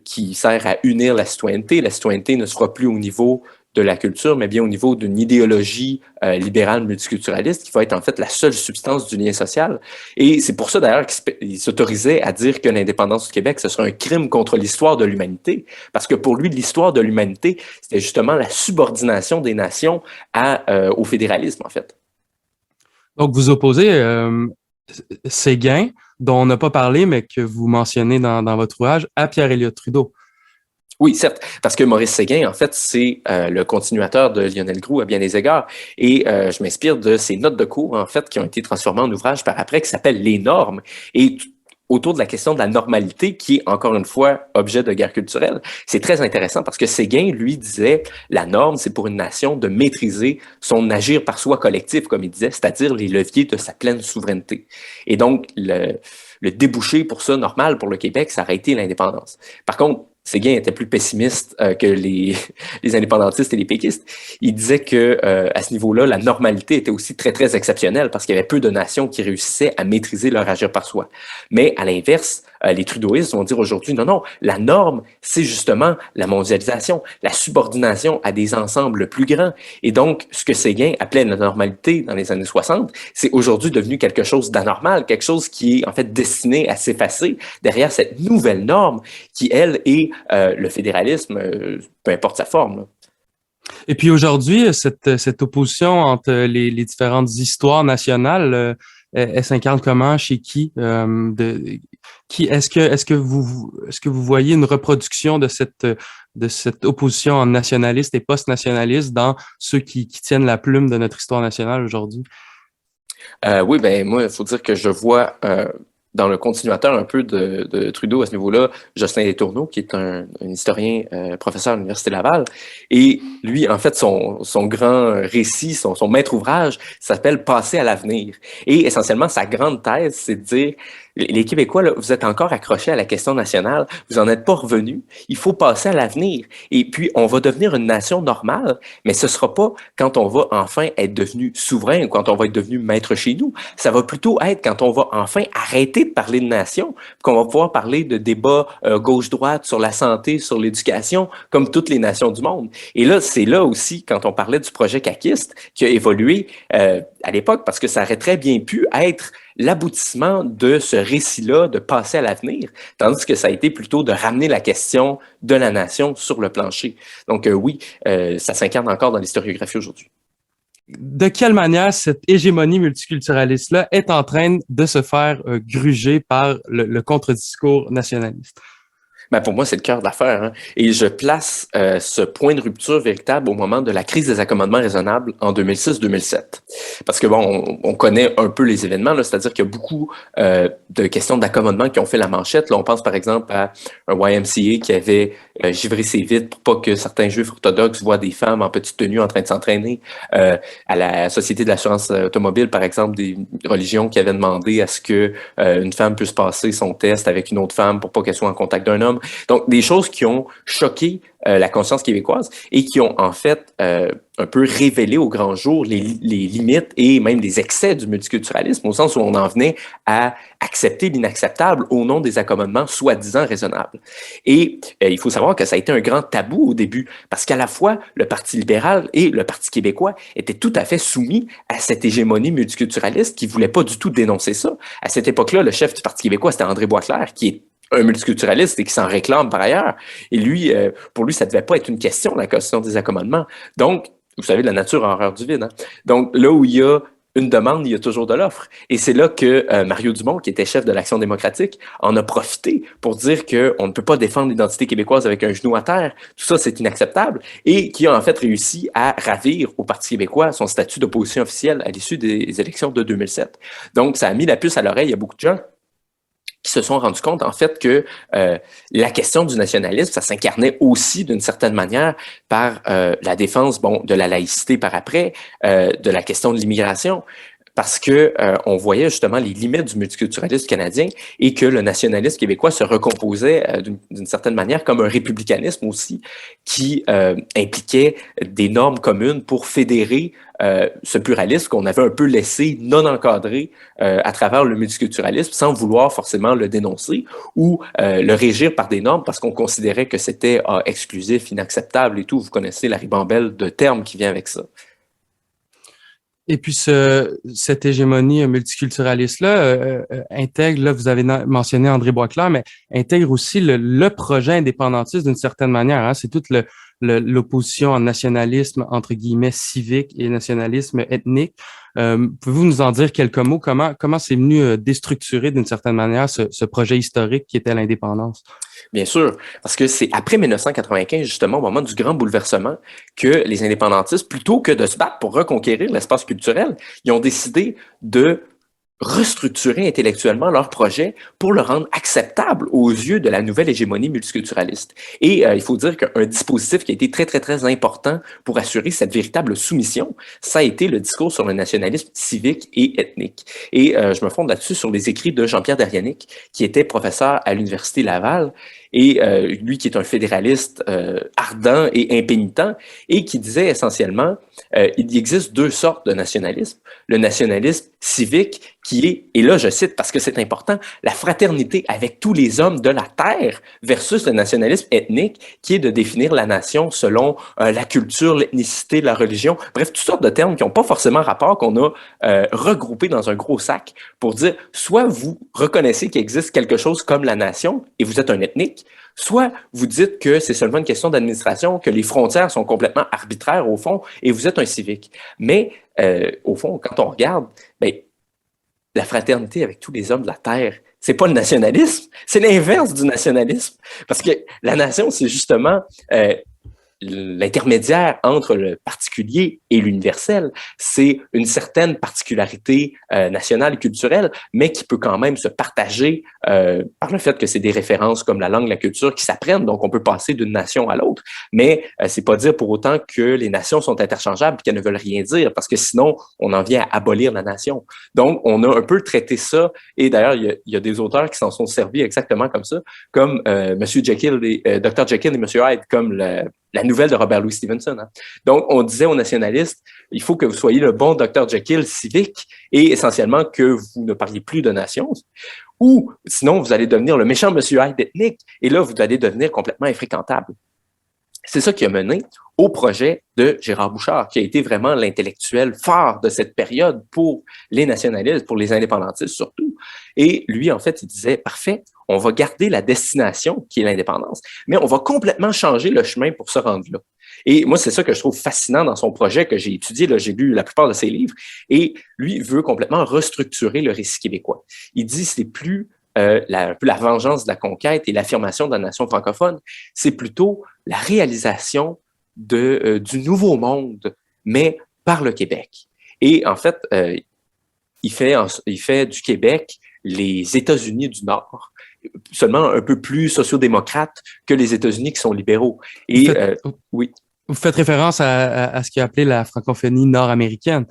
qui sert à unir la citoyenneté. La citoyenneté ne se fera plus au niveau de la culture, mais bien au niveau d'une idéologie libérale multiculturaliste qui va être en fait la seule substance du lien social. Et c'est pour ça d'ailleurs qu'il s'autorisait à dire que l'indépendance du Québec, ce serait un crime contre l'histoire de l'humanité, parce que pour lui, l'histoire de l'humanité, c'était justement la subordination des nations au fédéralisme, en fait. Donc, vous opposez Séguin, dont on n'a pas parlé, mais que vous mentionnez dans votre ouvrage, à Pierre-Éliott Trudeau. Oui, certes, parce que Maurice Séguin, en fait, c'est le continuateur de Lionel Groulx à bien des égards. Et je m'inspire de ses notes de cours, en fait, qui ont été transformées en ouvrage par après, qui s'appelle Les normes. Et autour de la question de la normalité, qui est, encore une fois, objet de guerre culturelle, c'est très intéressant parce que Séguin, lui, disait la norme, c'est pour une nation de maîtriser son agir par soi collectif, comme il disait, c'est-à-dire les leviers de sa pleine souveraineté. Et donc, le débouché pour ça, normal pour le Québec, ça aurait été l'indépendance. Par contre, Séguin était plus pessimiste que les indépendantistes et les péquistes. Il disait que à ce niveau-là, la normalité était aussi très, très exceptionnelle parce qu'il y avait peu de nations qui réussissaient à maîtriser leur agir par soi. Mais à l'inverse, les trudeauistes vont dire aujourd'hui, non, non, la norme, c'est justement la mondialisation, la subordination à des ensembles plus grands. Et donc, ce que Séguin appelait la normalité dans les années 60, c'est aujourd'hui devenu quelque chose d'anormal, quelque chose qui est en fait destiné à s'effacer derrière cette nouvelle norme qui, elle, est le fédéralisme, peu importe sa forme, là. Et puis aujourd'hui, cette opposition entre les différentes histoires nationales, elle s'incarne comment, chez qui? Est-ce que vous voyez une reproduction de cette opposition en nationaliste et post-nationaliste dans ceux qui tiennent la plume de notre histoire nationale aujourd'hui? Oui, ben moi, il faut dire que je vois dans le continuateur un peu de Trudeau à ce niveau-là, Jocelyn Letourneau, qui est un historien, professeur à l'Université Laval. Et lui, en fait, son grand récit, son maître ouvrage s'appelle Passer à l'avenir. Et essentiellement, sa grande thèse, c'est de dire, les Québécois, là, vous êtes encore accrochés à la question nationale, vous n'en êtes pas revenus, il faut passer à l'avenir. Et puis, on va devenir une nation normale, mais ce sera pas quand on va enfin être devenu souverain ou quand on va être devenu maître chez nous. Ça va plutôt être quand on va enfin arrêter de parler de nation, qu'on va pouvoir parler de débats gauche-droite sur la santé, sur l'éducation, comme toutes les nations du monde. Et là, c'est là aussi, quand on parlait du projet caquiste, qui a évolué à l'époque, parce que ça aurait très bien pu être l'aboutissement de ce récit-là de passer à l'avenir, tandis que ça a été plutôt de ramener la question de la nation sur le plancher. Donc oui, ça s'incarne encore dans l'historiographie aujourd'hui. De quelle manière cette hégémonie multiculturaliste-là est en train de se faire gruger par le contre-discours nationaliste? Ben pour moi, c'est le cœur de l'affaire. Hein? Et je place ce point de rupture véritable au moment de la crise des accommodements raisonnables en 2006-2007. Parce que bon, on connaît un peu les événements, là, c'est-à-dire qu'il y a beaucoup de questions d'accommodement qui ont fait la manchette. Là, on pense par exemple à un YMCA qui avait givré ses vitres pour pas que certains juifs orthodoxes voient des femmes en petite tenue en train de s'entraîner. À la Société de l'assurance automobile, par exemple, des religions qui avaient demandé à ce que une femme puisse passer son test avec une autre femme pour pas qu'elle soit en contact d'un homme. Donc, des choses qui ont choqué la conscience québécoise et qui ont en fait un peu révélé au grand jour les limites et même les excès du multiculturalisme, au sens où on en venait à accepter l'inacceptable au nom des accommodements soi-disant raisonnables. Et il faut savoir que ça a été un grand tabou au début, parce qu'à la fois, le Parti libéral et le Parti québécois étaient tout à fait soumis à cette hégémonie multiculturaliste qui ne voulait pas du tout dénoncer ça. À cette époque-là, le chef du Parti québécois, c'était André Boisclair, qui est un multiculturaliste et qui s'en réclame par ailleurs. Et lui, pour lui, ça ne devait pas être une question, la question des accommodements. Donc, vous savez, la nature a horreur du vide. Hein? Donc, là où il y a une demande, il y a toujours de l'offre. Et c'est là que Mario Dumont, qui était chef de l'Action démocratique, en a profité pour dire qu'on ne peut pas défendre l'identité québécoise avec un genou à terre. Tout ça, c'est inacceptable. Et qui a en fait réussi à ravir au Parti québécois son statut d'opposition officielle à l'issue des élections de 2007. Donc, ça a mis la puce à l'oreille à beaucoup de gens qui se sont rendus compte, en fait, que la question du nationalisme, ça s'incarnait aussi, d'une certaine manière, par la défense, bon, de la laïcité par après, de la question de l'immigration, parce que on voyait justement les limites du multiculturalisme canadien et que le nationalisme québécois se recomposait d'une certaine manière comme un républicanisme aussi qui impliquait des normes communes pour fédérer ce pluralisme qu'on avait un peu laissé non encadré à travers le multiculturalisme sans vouloir forcément le dénoncer ou le régir par des normes parce qu'on considérait que c'était exclusif, inacceptable et tout. Vous connaissez la ribambelle de termes qui vient avec ça. Et puis, cette hégémonie multiculturaliste-là intègre, là, vous avez mentionné André Boisclair, mais intègre aussi le projet indépendantiste d'une certaine manière. Hein? C'est toute l'opposition en nationalisme, entre guillemets, civique et nationalisme ethnique. Pouvez-vous nous en dire quelques mots? Comment c'est venu déstructurer d'une certaine manière ce projet historique qui était l'indépendance? Bien sûr, parce que c'est après 1995, justement, au moment du grand bouleversement, que les indépendantistes, plutôt que de se battre pour reconquérir l'espace culturel, ils ont décidé de restructurer intellectuellement leur projet pour le rendre acceptable aux yeux de la nouvelle hégémonie multiculturaliste. Et il faut dire qu'un dispositif qui a été très, très, très important pour assurer cette véritable soumission, ça a été le discours sur le nationalisme civique et ethnique. Et je me fonde là-dessus sur les écrits de Jean-Pierre Derianic, qui était professeur à l'Université Laval, et lui qui est un fédéraliste ardent et impénitent, et qui disait essentiellement, il existe deux sortes de nationalisme. Le nationalisme civique qui est, et là je cite parce que c'est important, la fraternité avec tous les hommes de la terre versus le nationalisme ethnique qui est de définir la nation selon la culture, l'ethnicité, la religion, bref, toutes sortes de termes qui n'ont pas forcément rapport, qu'on a regroupés dans un gros sac pour dire soit vous reconnaissez qu'il existe quelque chose comme la nation et vous êtes un ethnique, soit vous dites que c'est seulement une question d'administration, que les frontières sont complètement arbitraires au fond et vous êtes un civique. Mais au fond, quand on regarde, ben, la fraternité avec tous les hommes de la terre, c'est pas le nationalisme, c'est l'inverse du nationalisme. Parce que la nation, c'est justement l'intermédiaire entre le particulier et l'universel, c'est une certaine particularité nationale et culturelle, mais qui peut quand même se partager par le fait que c'est des références comme la langue, la culture qui s'apprennent, donc on peut passer d'une nation à l'autre, mais c'est pas dire pour autant que les nations sont interchangeables et qu'elles ne veulent rien dire, parce que sinon, on en vient à abolir la nation. Donc, on a un peu traité ça, et d'ailleurs, il y a des auteurs qui s'en sont servis exactement comme ça, comme Monsieur Jekyll et Dr. Jekyll et Monsieur Hyde, comme la nouvelle de Robert Louis Stevenson. Hein. Donc, on disait aux nationalistes, il faut que vous soyez le bon Dr. Jekyll civique et essentiellement que vous ne parliez plus de nation. Ou sinon, vous allez devenir le méchant Monsieur Hyde ethnique et là, vous allez devenir complètement infréquentable. C'est ça qui a mené au projet de Gérard Bouchard, qui a été vraiment l'intellectuel phare de cette période pour les nationalistes, pour les indépendantistes surtout. Et lui, en fait, il disait, parfait, on va garder la destination qui est l'indépendance, mais on va complètement changer le chemin pour se rendre là. Et moi, c'est ça que je trouve fascinant dans son projet que j'ai étudié, là, j'ai lu la plupart de ses livres, et lui veut complètement restructurer le récit québécois. Il dit, c'est plus la vengeance de la conquête et l'affirmation de la nation francophone, c'est plutôt la réalisation du nouveau monde, mais par le Québec. Et en fait, il fait du Québec les États-Unis du Nord, seulement un peu plus sociodémocrates que les États-Unis qui sont libéraux. Et oui. Vous faites référence à ce qu'il a appelé la francophonie nord-américaine.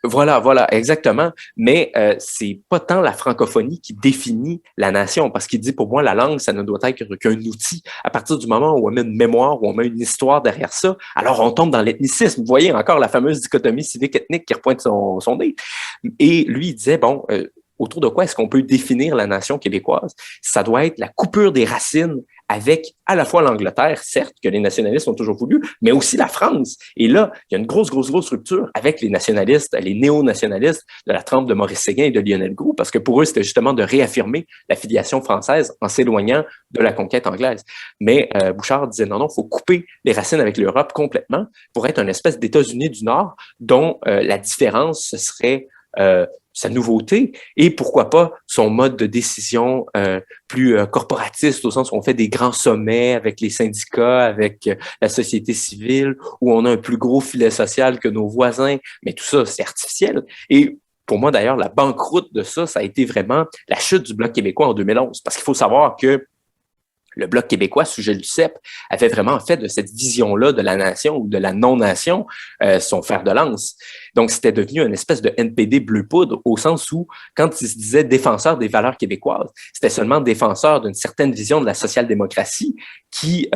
Voilà, exactement. Mais c'est pas tant la francophonie qui définit la nation, parce qu'il dit, pour moi, la langue, ça ne doit être qu'un outil. À partir du moment où on met une mémoire, où on met une histoire derrière ça, alors on tombe dans l'ethnicisme. Vous voyez encore la fameuse dichotomie civique-ethnique qui repointe son nez. Et lui, il disait, bon, autour de quoi est-ce qu'on peut définir la nation québécoise? Ça doit être la coupure des racines avec à la fois l'Angleterre, certes, que les nationalistes ont toujours voulu, mais aussi la France. Et là, il y a une grosse rupture avec les nationalistes, les néo-nationalistes de la trempe de Maurice Séguin et de Lionel Groulx, parce que pour eux, c'était justement de réaffirmer la filiation française en s'éloignant de la conquête anglaise. Mais Bouchard disait non, il faut couper les racines avec l'Europe complètement pour être une espèce d'États-Unis du Nord dont la différence, ce serait sa nouveauté et pourquoi pas son mode de décision plus corporatiste, au sens où on fait des grands sommets avec les syndicats, avec la société civile, où on a un plus gros filet social que nos voisins, mais tout ça, c'est artificiel. Et pour moi, d'ailleurs, la banqueroute de ça, ça a été vraiment la chute du Bloc québécois en 2011, parce qu'il faut savoir que le Bloc québécois, sous Gilles Duceppe, avait vraiment fait de cette vision-là de la nation ou de la non-nation son fer de lance. Donc, c'était devenu une espèce de NPD bleu poudre, au sens où, quand il se disait défenseur des valeurs québécoises, c'était seulement défenseur d'une certaine vision de la social-démocratie qui,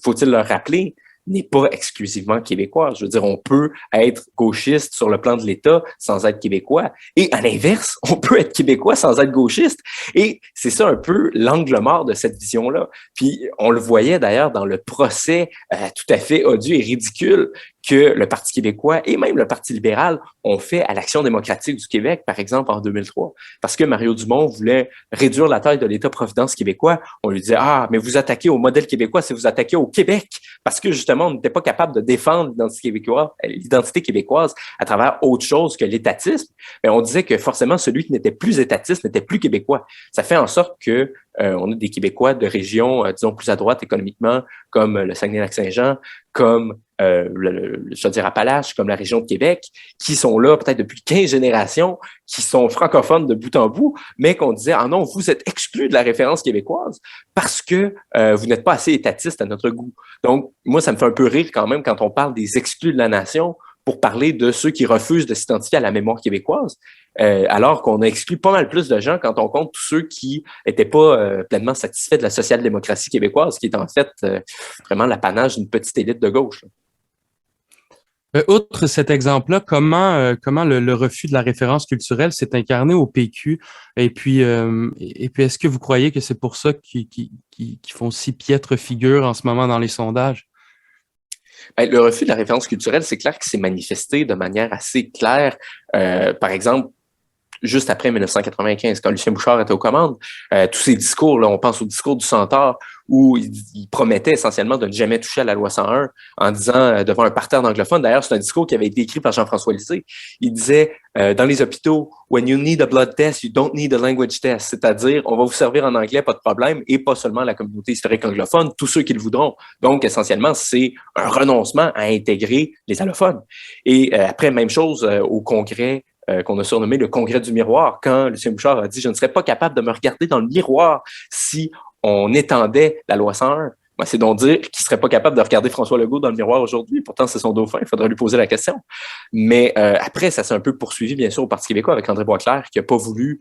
faut-il le rappeler, n'est pas exclusivement québécois. Je veux dire, on peut être gauchiste sur le plan de l'État sans être québécois. Et à l'inverse, on peut être québécois sans être gauchiste. Et c'est ça un peu l'angle mort de cette vision-là. Puis on le voyait d'ailleurs dans le procès tout à fait odieux et ridicule que le Parti québécois et même le Parti libéral ont fait à l'Action démocratique du Québec, par exemple, en 2003. Parce que Mario Dumont voulait réduire la taille de l'État-providence québécois. On lui disait, ah, mais vous attaquez au modèle québécois, c'est vous attaquez au Québec. Parce que justement, on n'était pas capable de défendre l'identité québécoise à travers autre chose que l'étatisme. Mais on disait que forcément, celui qui n'était plus étatiste n'était plus québécois. Ça fait en sorte que on a des Québécois de régions, disons, plus à droite économiquement, comme le Saguenay-Lac-Saint-Jean, comme le Chaudière-Appalaches, comme la région de Québec, qui sont là peut-être depuis 15 générations, qui sont francophones de bout en bout, mais qu'on disait, ah non, vous êtes exclus de la référence québécoise parce que vous n'êtes pas assez étatiste à notre goût. Donc, moi, ça me fait un peu rire quand même quand on parle des exclus de la nation pour parler de ceux qui refusent de s'identifier à la mémoire québécoise, alors qu'on a exclu pas mal plus de gens quand on compte tous ceux qui n'étaient pas pleinement satisfaits de la social-démocratie québécoise, qui est en fait vraiment l'apanage d'une petite élite de gauche. Outre cet exemple-là, comment le refus de la référence culturelle s'est incarné au PQ? Et puis est-ce que vous croyez que c'est pour ça qu'ils font si piètre figure en ce moment dans les sondages? Le refus de la référence culturelle, c'est clair qu'il s'est manifesté de manière assez claire. Par exemple, juste après 1995, quand Lucien Bouchard était aux commandes. Tous ces discours, là, on pense au discours du Centaure, où il promettait essentiellement de ne jamais toucher à la loi 101 en disant devant un parterre d'anglophones. D'ailleurs, c'est un discours qui avait été écrit par Jean-François Lisée. Il disait dans les hôpitaux, when you need a blood test, you don't need a language test. C'est-à-dire, on va vous servir en anglais, pas de problème, et pas seulement la communauté historique anglophone, tous ceux qui le voudront. Donc, essentiellement, c'est un renoncement à intégrer les allophones. Et après, même chose au congrès qu'on a surnommé le congrès du miroir, quand Lucien Bouchard a dit « Je ne serais pas capable de me regarder dans le miroir si on étendait la loi 101 ». Ben, c'est donc dire qu'il ne serait pas capable de regarder François Legault dans le miroir aujourd'hui. Pourtant, c'est son dauphin. Il faudrait lui poser la question. Mais après, ça s'est un peu poursuivi, bien sûr, au Parti québécois avec André Boisclair, qui n'a pas voulu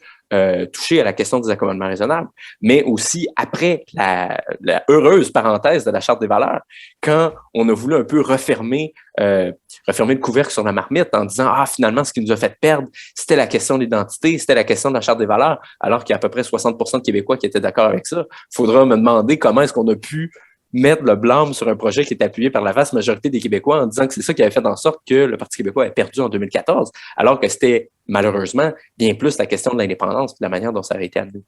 toucher à la question des accommodements raisonnables. Mais aussi, après la heureuse parenthèse de la Charte des valeurs, quand on a voulu un peu refermer le couvercle sur la marmite en disant « Ah, finalement, ce qui nous a fait perdre, c'était la question de l'identité, c'était la question de la Charte des valeurs, alors qu'il y a à peu près 60% de Québécois qui étaient d'accord avec ça. » Il faudra me demander comment est-ce qu'on a pu mettre le blâme sur un projet qui est appuyé par la vaste majorité des Québécois en disant que c'est ça qui avait fait en sorte que le Parti québécois ait perdu en 2014, alors que c'était malheureusement bien plus la question de l'indépendance et de la manière dont ça avait été amené.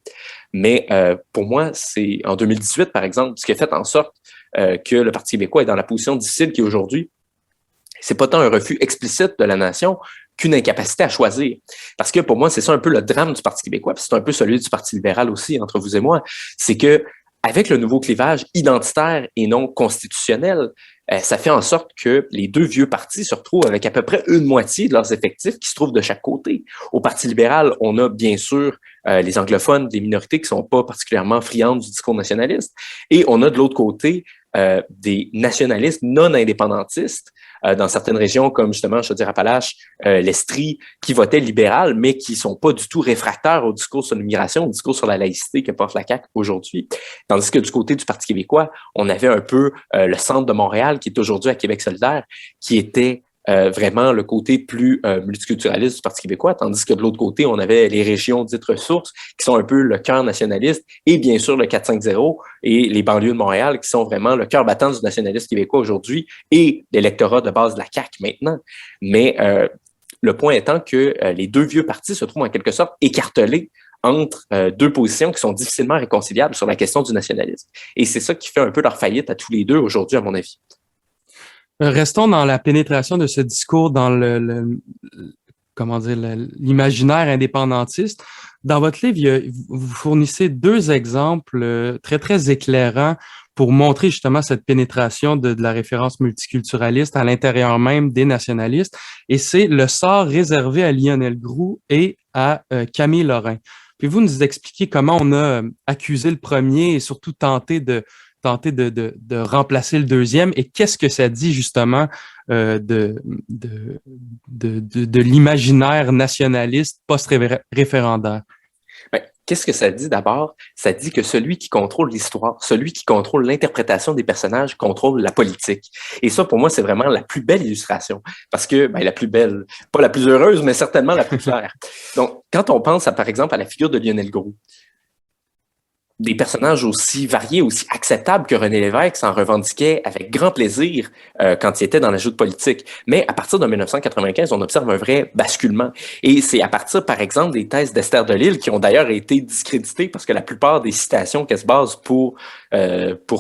Mais pour moi, c'est en 2018, par exemple, ce qui a fait en sorte que le Parti québécois est dans la position difficile qui est aujourd'hui. C'est pas tant un refus explicite de la nation qu'une incapacité à choisir. Parce que pour moi, c'est ça un peu le drame du Parti québécois, puis c'est un peu celui du Parti libéral aussi, entre vous et moi, c'est que avec le nouveau clivage identitaire et non constitutionnel, ça fait en sorte que les deux vieux partis se retrouvent avec à peu près une moitié de leurs effectifs qui se trouvent de chaque côté. Au Parti libéral, on a bien sûr les anglophones, des minorités qui sont pas particulièrement friandes du discours nationaliste, et on a de l'autre côté des nationalistes non indépendantistes dans certaines régions comme justement Chaudière-Appalaches, l'Estrie, qui votaient libéral, mais qui sont pas du tout réfractaires au discours sur l'immigration, au discours sur la laïcité que porte la CAQ aujourd'hui. Tandis que du côté du Parti québécois, on avait un peu le centre de Montréal, qui est aujourd'hui à Québec solidaire, qui était vraiment le côté plus multiculturaliste du Parti québécois, tandis que de l'autre côté, on avait les régions dites ressources, qui sont un peu le cœur nationaliste, et bien sûr le 450, et les banlieues de Montréal, qui sont vraiment le cœur battant du nationalisme québécois aujourd'hui, et l'électorat de base de la CAQ maintenant. Mais le point étant que les deux vieux partis se trouvent en quelque sorte écartelés entre deux positions qui sont difficilement réconciliables sur la question du nationalisme. Et c'est ça qui fait un peu leur faillite à tous les deux aujourd'hui, à mon avis. Restons dans la pénétration de ce discours dans l'imaginaire indépendantiste. Dans votre livre, vous fournissez deux exemples très, très éclairants pour montrer justement cette pénétration de la référence multiculturaliste à l'intérieur même des nationalistes. Et c'est le sort réservé à Lionel Groulx et à Camille Lorrain. Pouvez-vous nous expliquer comment on a accusé le premier et surtout tenté de remplacer le deuxième, et qu'est-ce que ça dit justement de l'imaginaire nationaliste post-référendaire? Ben, qu'est-ce que ça dit d'abord? Ça dit que celui qui contrôle l'histoire, celui qui contrôle l'interprétation des personnages, contrôle la politique. Et ça, pour moi, c'est vraiment la plus belle illustration. Parce que, la plus belle, pas la plus heureuse, mais certainement la plus claire. Donc, quand on pense, par exemple, à la figure de Lionel Groulx, des personnages aussi variés, aussi acceptables que René Lévesque s'en revendiquait avec grand plaisir quand il était dans la joute politique. Mais à partir de 1995, on observe un vrai basculement. Et c'est à partir, par exemple, des thèses d'Esther Delisle, qui ont d'ailleurs été discréditées parce que la plupart des citations qu'elle se base pour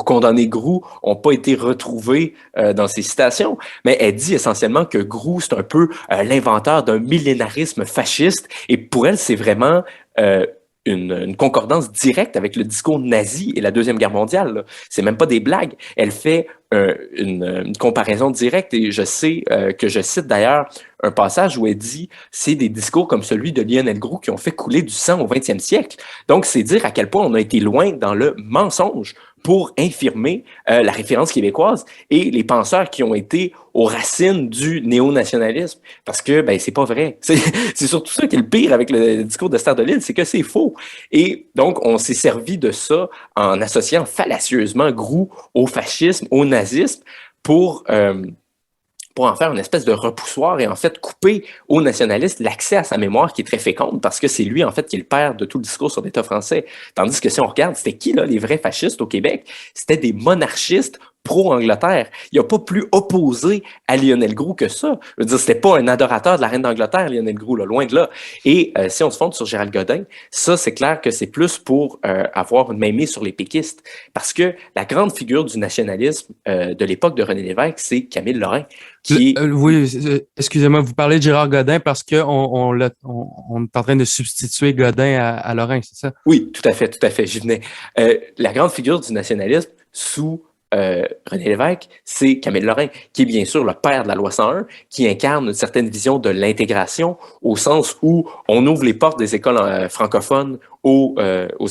condamner Groulx n'ont pas été retrouvées dans ces citations. Mais elle dit essentiellement que Groulx, c'est un peu l'inventeur d'un millénarisme fasciste. Et pour elle, c'est vraiment une concordance directe avec le discours nazi et la Deuxième Guerre mondiale. Là. C'est même pas des blagues. Elle fait une comparaison directe, et je sais que je cite d'ailleurs un passage où elle dit « c'est des discours comme celui de Lionel Groulx qui ont fait couler du sang au 20e siècle ». Donc, c'est dire à quel point on a été loin dans le mensonge pour infirmer la référence québécoise et les penseurs qui ont été aux racines du néo-nationalisme. Parce que, c'est pas vrai. C'est surtout ça qui est le pire avec le discours d'Esther Delisle, c'est que c'est faux. Et donc, on s'est servi de ça en associant fallacieusement Groulx au fascisme, au nazisme, pour en faire une espèce de repoussoir et en fait couper aux nationalistes l'accès à sa mémoire qui est très féconde, parce que c'est lui en fait qui est le père de tout le discours sur l'État français. Tandis que si on regarde, c'était qui là les vrais fascistes au Québec? C'était des monarchistes pro-Angleterre. Il n'a pas plus opposé à Lionel Groulx que ça. Je veux dire, c'était pas un adorateur de la reine d'Angleterre, Lionel Groulx, là, loin de là. Et si on se fonde sur Gérald Godin, ça, c'est clair que c'est plus pour avoir une mainmise sur les péquistes. Parce que la grande figure du nationalisme de l'époque de René Lévesque, c'est Camille Lorrain. Oui, excusez-moi, vous parlez de Gérard Godin parce qu'on est en train de substituer Godin à Lorrain, c'est ça? Oui, tout à fait, j'y venais. La grande figure du nationalisme sous René Lévesque, c'est Camille Lorrain, qui est bien sûr le père de la loi 101, qui incarne une certaine vision de l'intégration, au sens où on ouvre les portes des écoles francophones aux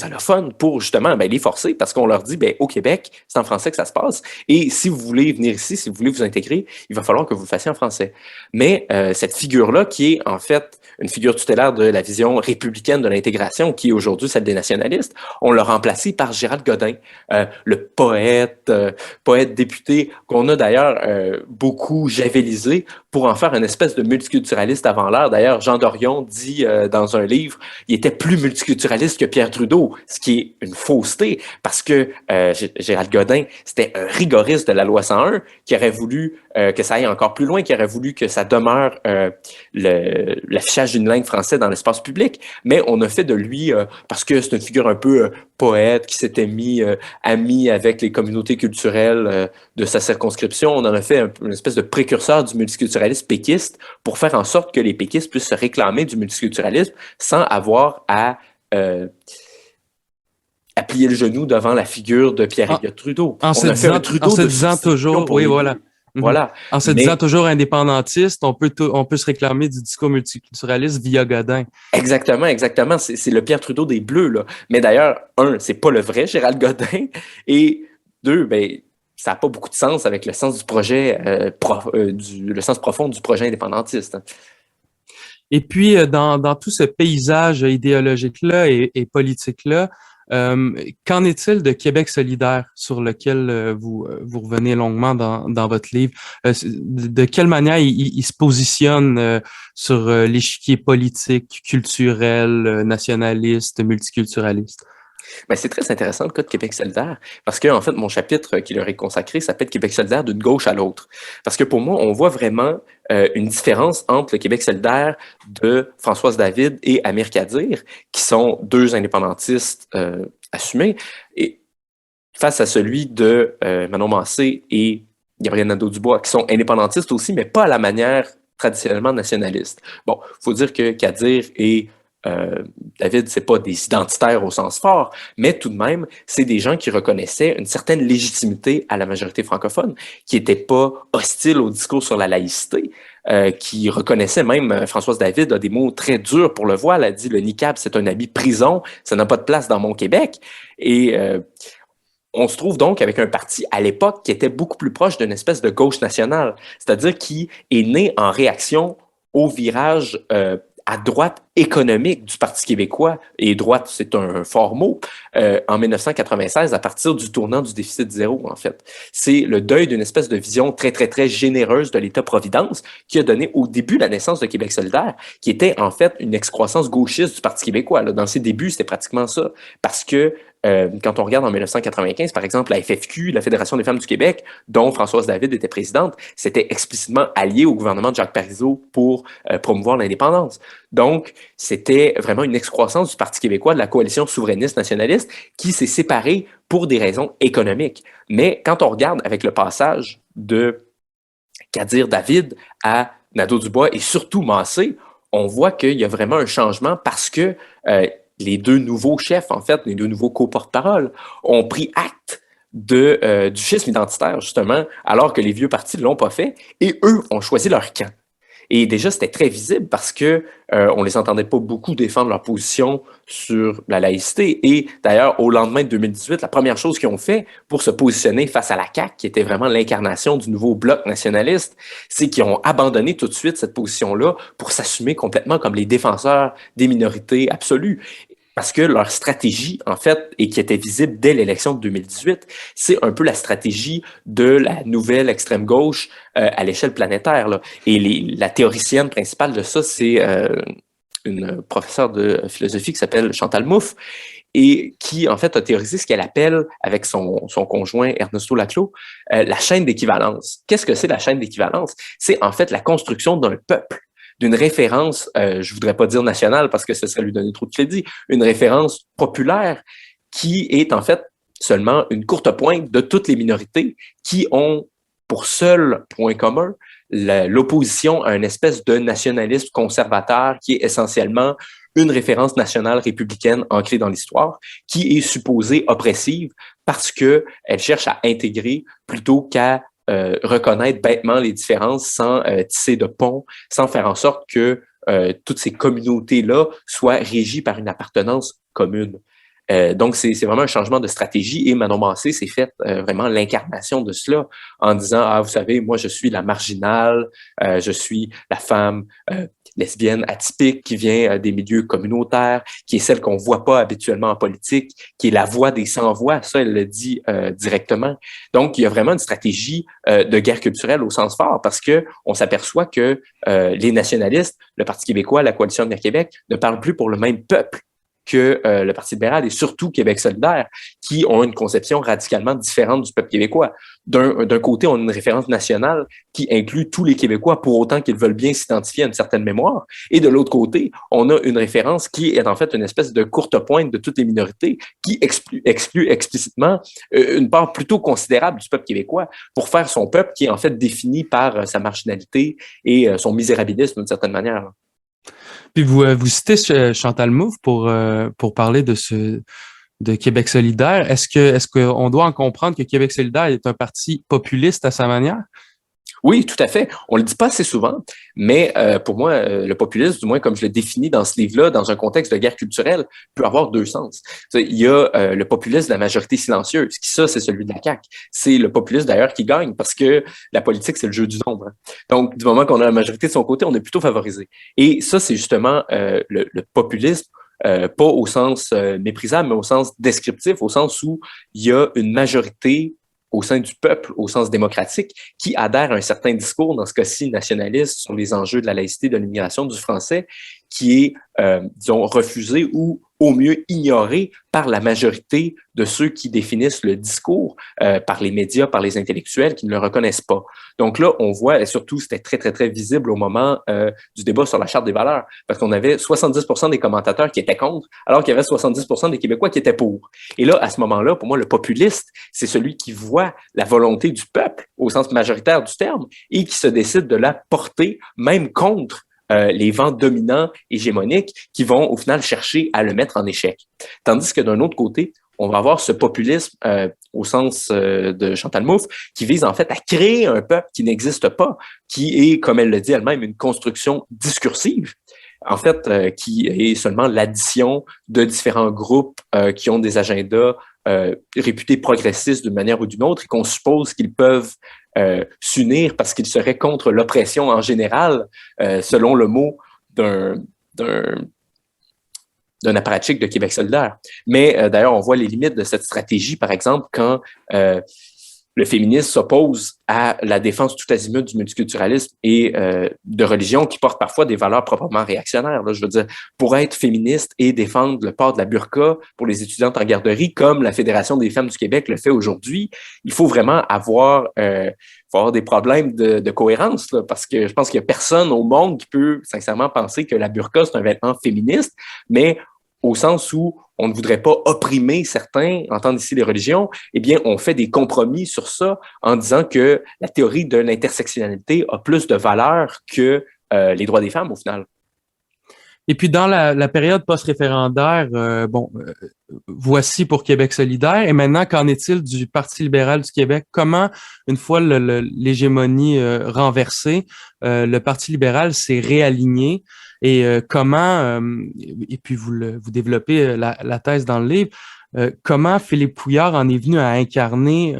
allophones pour justement les forcer, parce qu'on leur dit, au Québec, c'est en français que ça se passe, et si vous voulez venir ici, si vous voulez vous intégrer, il va falloir que vous le fassiez en français. Mais cette figure-là, qui est en fait une figure tutélaire de la vision républicaine de l'intégration, qui est aujourd'hui celle des nationalistes, on l'a remplacé par Gérald Godin, le poète député, qu'on a d'ailleurs beaucoup javelisé pour en faire une espèce de multiculturaliste avant l'heure. D'ailleurs, Jean Dorion dit dans un livre, il était plus multiculturaliste que Pierre Trudeau, ce qui est une fausseté, parce que Gérald Godin, c'était un rigoriste de la loi 101 qui aurait voulu que ça aille encore plus loin, qui aurait voulu que ça demeure l'affichage d'une langue française dans l'espace public. Mais on a fait de lui, parce que c'est une figure un peu poète qui s'était mis ami avec les communautés culturelles de sa circonscription, on en a fait une espèce de précurseur du multiculturalisme péquiste pour faire en sorte que les péquistes puissent se réclamer du multiculturalisme sans avoir à plier le genou devant la figure de Pierre-Éliott Trudeau. En se disant toujours, oui, voilà. Voilà. En se disant toujours indépendantiste, on peut se réclamer du discours multiculturaliste via Godin. Exactement. C'est le Pierre Trudeau des Bleus, là. Mais d'ailleurs, c'est pas le vrai Gérald Godin. Et deux, ça n'a pas beaucoup de sens avec le sens du projet, le sens profond du projet indépendantiste. Et puis, dans tout ce paysage idéologique-là et politique-là, qu'en est-il de Québec solidaire sur lequel vous revenez longuement dans votre livre? De quelle manière il se positionne sur l'échiquier politique, culturel, nationaliste, multiculturaliste? C'est très intéressant le cas de Québec solidaire parce que en fait mon chapitre qui leur est consacré s'appelle Québec solidaire d'une gauche à l'autre. Parce que pour moi, on voit vraiment une différence entre le Québec solidaire de Françoise David et Amir Kadir, qui sont deux indépendantistes assumés, et face à celui de Manon Massé et Gabriel Nadeau-Dubois, qui sont indépendantistes aussi, mais pas à la manière traditionnellement nationaliste. Bon, il faut dire que Kadir et David, c'est pas des identitaires au sens fort, mais tout de même, c'est des gens qui reconnaissaient une certaine légitimité à la majorité francophone, qui n'étaient pas hostiles au discours sur la laïcité, qui reconnaissaient même, Françoise David a des mots très durs pour le voile, elle a dit « le niqab, c'est un habit prison, ça n'a pas de place dans mon Québec ». Et on se trouve donc avec un parti à l'époque qui était beaucoup plus proche d'une espèce de gauche nationale, c'est-à-dire qui est né en réaction au virage à droite économique du Parti québécois, et droite, c'est un fort mot, en 1996, à partir du tournant du déficit zéro, en fait. C'est le deuil d'une espèce de vision très, très, très généreuse de l'État-providence qui a donné au début la naissance de Québec solidaire, qui était en fait une excroissance gauchiste du Parti québécois. Là. Dans ses débuts, c'était pratiquement ça, parce que quand on regarde en 1995, par exemple, la FFQ, la Fédération des femmes du Québec, dont Françoise David était présidente, c'était explicitement allié au gouvernement de Jacques Parizeau pour promouvoir l'indépendance. Donc, c'était vraiment une excroissance du Parti québécois, de la coalition souverainiste nationaliste, qui s'est séparée pour des raisons économiques. Mais quand on regarde avec le passage de Kadir David à Nadeau-Dubois et surtout Massé, on voit qu'il y a vraiment un changement parce que les deux nouveaux chefs, en fait, les deux nouveaux co-porte-parole, ont pris acte du schisme identitaire, justement, alors que les vieux partis ne l'ont pas fait, et eux ont choisi leur camp. Et déjà, c'était très visible parce que on les entendait pas beaucoup défendre leur position sur la laïcité. Et d'ailleurs, au lendemain de 2018, la première chose qu'ils ont fait pour se positionner face à la CAQ, qui était vraiment l'incarnation du nouveau bloc nationaliste, c'est qu'ils ont abandonné tout de suite cette position-là pour s'assumer complètement comme les défenseurs des minorités absolues. Parce que leur stratégie, en fait, et qui était visible dès l'élection de 2018, c'est un peu la stratégie de la nouvelle extrême gauche à l'échelle planétaire. Là. Et la théoricienne principale de ça, c'est une professeure de philosophie qui s'appelle Chantal Mouffe. et qui, en fait, a théorisé ce qu'elle appelle, avec son conjoint Ernesto Laclau, la chaîne d'équivalence. Qu'est-ce que c'est la chaîne d'équivalence? C'est en fait la construction d'un peuple, d'une référence, je voudrais pas dire nationale parce que ce serait lui donner trop de crédit, une référence populaire qui est en fait seulement une courte pointe de toutes les minorités qui ont pour seul point commun l'opposition à une espèce de nationalisme conservateur qui est essentiellement une référence nationale républicaine ancrée dans l'histoire, qui est supposée oppressive parce qu'elle cherche à intégrer plutôt qu'à reconnaître bêtement les différences sans tisser de pont, sans faire en sorte que toutes ces communautés-là soient régies par une appartenance commune. Donc, c'est vraiment un changement de stratégie et Manon Massé s'est fait vraiment l'incarnation de cela en disant, ah, vous savez, moi, je suis la marginale, je suis la femme lesbienne atypique qui vient des milieux communautaires, qui est celle qu'on voit pas habituellement en politique, qui est la voix des sans-voix, ça, elle le dit directement. Donc, il y a vraiment une stratégie de guerre culturelle au sens fort parce que on s'aperçoit que les nationalistes, le Parti québécois, la Coalition de Québec, ne parlent plus pour le même peuple que le Parti libéral et surtout Québec solidaire, qui ont une conception radicalement différente du peuple québécois. D'un côté, on a une référence nationale qui inclut tous les Québécois pour autant qu'ils veulent bien s'identifier à une certaine mémoire. Et de l'autre côté, on a une référence qui est en fait une espèce de courte pointe de toutes les minorités qui exclut explicitement une part plutôt considérable du peuple québécois pour faire son peuple qui est en fait défini par sa marginalité et son misérabilisme d'une certaine manière. Puis vous citez Chantal Mouffe pour parler de Québec solidaire. Est-ce qu'on doit en comprendre que Québec solidaire est un parti populiste à sa manière? Oui, tout à fait. On le dit pas assez souvent, mais pour moi, le populisme, du moins comme je le définis dans ce livre-là, dans un contexte de guerre culturelle, peut avoir deux sens. Il y a le populisme de la majorité silencieuse, qui ça, c'est celui de la CAQ. C'est le populisme d'ailleurs qui gagne, parce que la politique, c'est le jeu du nombre. Donc, du moment qu'on a la majorité de son côté, on est plutôt favorisé. Et ça, c'est justement le populisme, pas au sens méprisable, mais au sens descriptif, au sens où il y a une majorité au sein du peuple, au sens démocratique, qui adhère à un certain discours, dans ce cas-ci nationaliste, sur les enjeux de la laïcité, de l'immigration, du français, qui est, disons, refusé ou au mieux ignoré par la majorité de ceux qui définissent le discours, par les médias, par les intellectuels qui ne le reconnaissent pas. Donc là, on voit, et surtout, c'était très, très, très visible au moment du débat sur la Charte des valeurs, parce qu'on avait 70% des commentateurs qui étaient contre, alors qu'il y avait 70% des Québécois qui étaient pour. Et là, à ce moment-là, pour moi, le populiste, c'est celui qui voit la volonté du peuple, au sens majoritaire du terme, et qui se décide de la porter, même contre les vents dominants hégémoniques qui vont au final chercher à le mettre en échec. Tandis que d'un autre côté, on va avoir ce populisme au sens de Chantal Mouffe qui vise en fait à créer un peuple qui n'existe pas, qui est, comme elle le dit elle-même, une construction discursive, en fait, qui est seulement l'addition de différents groupes qui ont des agendas réputés progressistes d'une manière ou d'une autre et qu'on suppose qu'ils peuvent s'unir parce qu'ils seraient contre l'oppression en général, selon le mot d'un apparatchik de Québec solidaire. Mais d'ailleurs, on voit les limites de cette stratégie, par exemple, quand le féminisme s'oppose à la défense tout azimut du multiculturalisme et de religion qui portent parfois des valeurs proprement réactionnaires. Là, je veux dire, pour être féministe et défendre le port de la burqa pour les étudiantes en garderie, comme la Fédération des femmes du Québec le fait aujourd'hui, il faut vraiment avoir des problèmes de cohérence, là, parce que je pense qu'il n'y a personne au monde qui peut sincèrement penser que la burqa, c'est un vêtement féministe, mais au sens où on ne voudrait pas opprimer certains, entendre ici les religions, eh bien, on fait des compromis sur ça en disant que la théorie de l'intersectionnalité a plus de valeur que les droits des femmes, au final. Et puis, dans la période post-référendaire, voici pour Québec solidaire. Et maintenant, qu'en est-il du Parti libéral du Québec? Comment, une fois l'hégémonie renversée, le Parti libéral s'est réaligné? Et comment, et puis vous développez la thèse dans le livre, comment Philippe Pouillard en est venu à incarner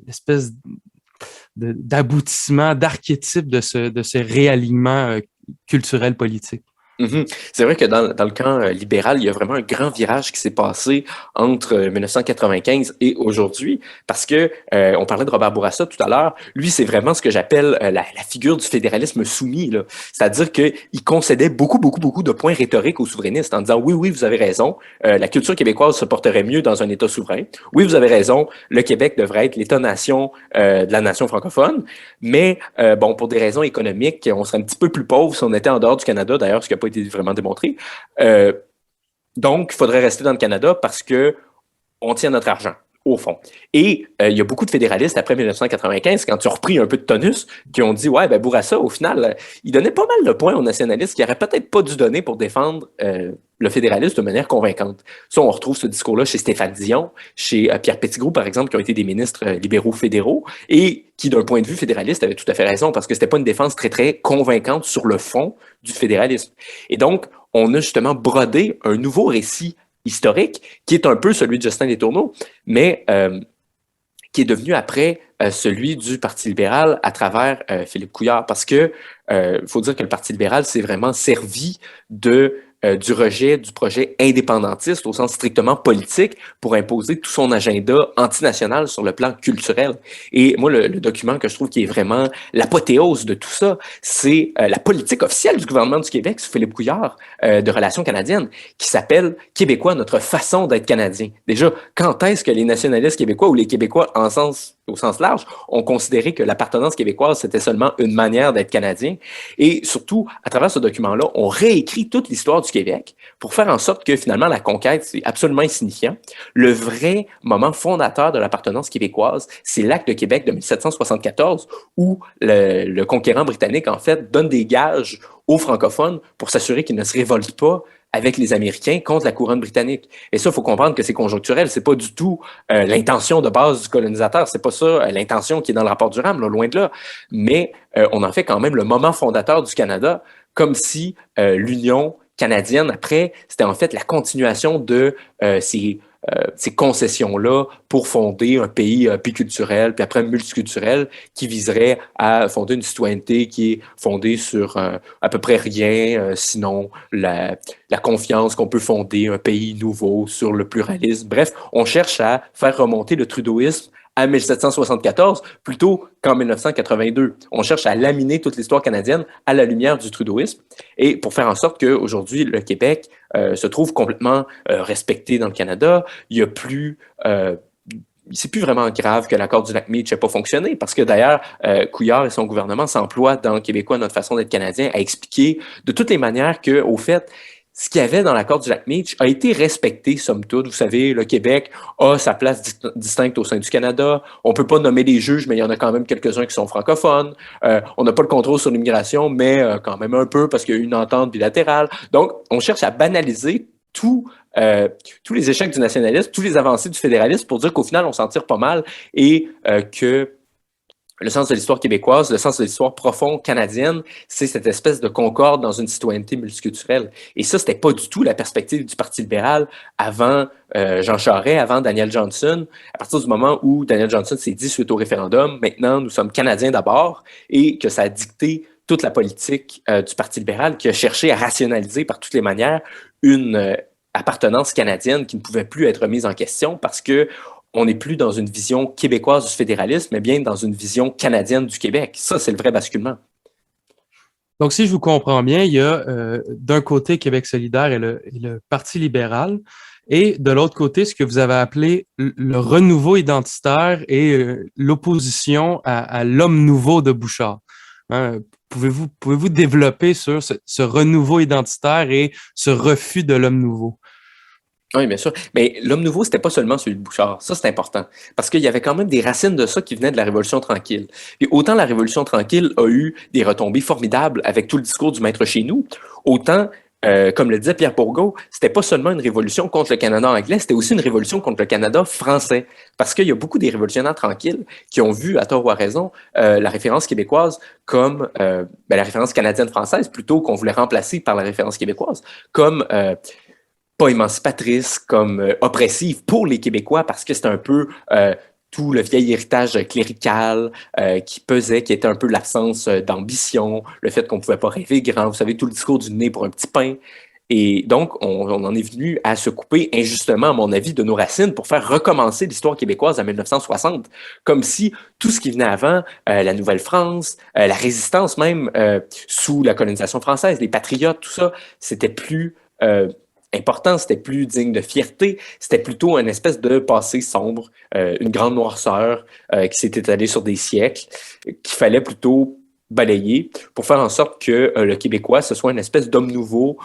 l'espèce d'aboutissement, d'archétype de ce réalignement culturel politique? Mhm. C'est vrai que dans le camp libéral, il y a vraiment un grand virage qui s'est passé entre 1995 et aujourd'hui, parce que on parlait de Robert Bourassa tout à l'heure. Lui, c'est vraiment ce que j'appelle la figure du fédéralisme soumis, là. C'est-à-dire qu'il concédait beaucoup de points rhétoriques aux souverainistes en disant oui, oui, vous avez raison, la culture québécoise se porterait mieux dans un État souverain. Oui, vous avez raison, le Québec devrait être l'État-nation de la nation francophone. Mais bon, pour des raisons économiques, on serait un petit peu plus pauvre si on était en dehors du Canada, d'ailleurs, ce qui n'a pas été vraiment démontré. Euh, donc, il faudrait rester dans le Canada parce que on tient notre argent, au fond. Et il y a beaucoup de fédéralistes après 1995, quand tu as repris un peu de tonus, qui ont dit ouais, ben Bourassa, au final, il donnait pas mal de points aux nationalistes qu'il n'aurait peut-être pas dû donner pour défendre le fédéralisme de manière convaincante. Ça, on retrouve ce discours-là chez Stéphane Dion, chez Pierre Petitgrou, par exemple, qui ont été des ministres libéraux fédéraux et qui, d'un point de vue fédéraliste, avaient tout à fait raison parce que c'était pas une défense très convaincante sur le fond du fédéralisme. Et donc, on a justement brodé un nouveau récit historique, qui est un peu celui de Justin Letourneau, mais qui est devenu après celui du Parti libéral à travers Philippe Couillard. Parce que faut dire que le Parti libéral s'est vraiment servi du rejet du projet indépendantiste au sens strictement politique pour imposer tout son agenda antinational sur le plan culturel. Et moi, le document que je trouve qui est vraiment l'apothéose de tout ça, c'est la politique officielle du gouvernement du Québec sous Philippe Couillard de Relations canadiennes qui s'appelle Québécois, notre façon d'être Canadien. Déjà, quand est-ce que les nationalistes québécois ou les Québécois au sens large ont considéré que l'appartenance québécoise, c'était seulement une manière d'être Canadien? Et surtout, à travers ce document-là, on réécrit toute l'histoire du Québec pour faire en sorte que finalement la conquête, c'est absolument insignifiant. Le vrai moment fondateur de l'appartenance québécoise, c'est l'acte de Québec de 1774 où le conquérant britannique, en fait, donne des gages aux francophones pour s'assurer qu'ils ne se révoltent pas avec les Américains contre la couronne britannique. Et ça, il faut comprendre que c'est conjoncturel. C'est pas du tout l'intention de base du colonisateur. C'est pas ça l'intention qui est dans le rapport Durham, là, loin de là. Mais on en fait quand même le moment fondateur du Canada, comme si l'Union canadienne, après, c'était en fait la continuation de ces concessions-là pour fonder un pays biculturel, puis après multiculturel, qui viserait à fonder une citoyenneté qui est fondée sur à peu près rien, sinon la confiance qu'on peut fonder un pays nouveau sur le pluralisme. Bref, on cherche à faire remonter le trudeauisme à 1774 plutôt qu'en 1982. On cherche à laminer toute l'histoire canadienne à la lumière du trudeauisme et pour faire en sorte qu'aujourd'hui, le Québec se trouve complètement respecté dans le Canada. Il y a plus... c'est plus vraiment grave que l'accord du lac Meach n'ait pas fonctionné, parce que d'ailleurs, Couillard et son gouvernement s'emploient dans Québécois, notre façon d'être Canadien, à expliquer de toutes les manières que, au fait, ce qu'il y avait dans l'accord du lac Meach a été respecté, somme toute. Vous savez, le Québec a sa place distincte au sein du Canada. On peut pas nommer des juges, mais il y en a quand même quelques-uns qui sont francophones. On n'a pas le contrôle sur l'immigration, mais quand même un peu parce qu'il y a eu une entente bilatérale. Donc, on cherche à banaliser tous les échecs du nationalisme, tous les avancées du fédéralisme pour dire qu'au final, on s'en tire pas mal et que le sens de l'histoire québécoise, le sens de l'histoire profonde canadienne, c'est cette espèce de concorde dans une citoyenneté multiculturelle. Et ça, c'était pas du tout la perspective du Parti libéral avant Jean Charest, avant Daniel Johnson. À partir du moment où Daniel Johnson s'est dit suite au référendum, maintenant, nous sommes Canadiens d'abord, et que ça a dicté toute la politique du Parti libéral qui a cherché à rationaliser par toutes les manières une appartenance canadienne qui ne pouvait plus être mise en question parce que on n'est plus dans une vision québécoise du fédéralisme, mais bien dans une vision canadienne du Québec. Ça, c'est le vrai basculement. Donc, si je vous comprends bien, il y a d'un côté Québec solidaire et le Parti libéral, et de l'autre côté, ce que vous avez appelé le renouveau identitaire et l'opposition à l'homme nouveau de Bouchard. Hein, pouvez-vous développer sur ce renouveau identitaire et ce refus de l'homme nouveau? Oui, bien sûr. Mais l'homme nouveau, c'était pas seulement celui de Bouchard. Ça, c'est important. Parce qu'il y avait quand même des racines de ça qui venaient de la Révolution tranquille. Et autant la Révolution tranquille a eu des retombées formidables avec tout le discours du maître chez nous, autant, comme le disait Pierre Bourgault, c'était pas seulement une révolution contre le Canada anglais, c'était aussi une révolution contre le Canada français. Parce qu'il y a beaucoup des révolutionnaires tranquilles qui ont vu, à tort ou à raison, la référence québécoise comme la référence canadienne-française, plutôt qu'on voulait remplacer par la référence québécoise, comme pas émancipatrice, comme oppressive pour les Québécois parce que c'est un peu tout le vieil héritage clérical qui pesait, qui était un peu l'absence d'ambition, le fait qu'on ne pouvait pas rêver grand, vous savez, tout le discours du nez pour un petit pain. Et donc, on en est venu à se couper injustement, à mon avis, de nos racines pour faire recommencer l'histoire québécoise en 1960, comme si tout ce qui venait avant, la Nouvelle-France, la résistance même sous la colonisation française, les patriotes, tout ça, c'était plus important, c'était plus digne de fierté, c'était plutôt une espèce de passé sombre, une grande noirceur qui s'est étalée sur des siècles, qu'il fallait plutôt balayer pour faire en sorte que le Québécois, ce soit une espèce d'homme nouveau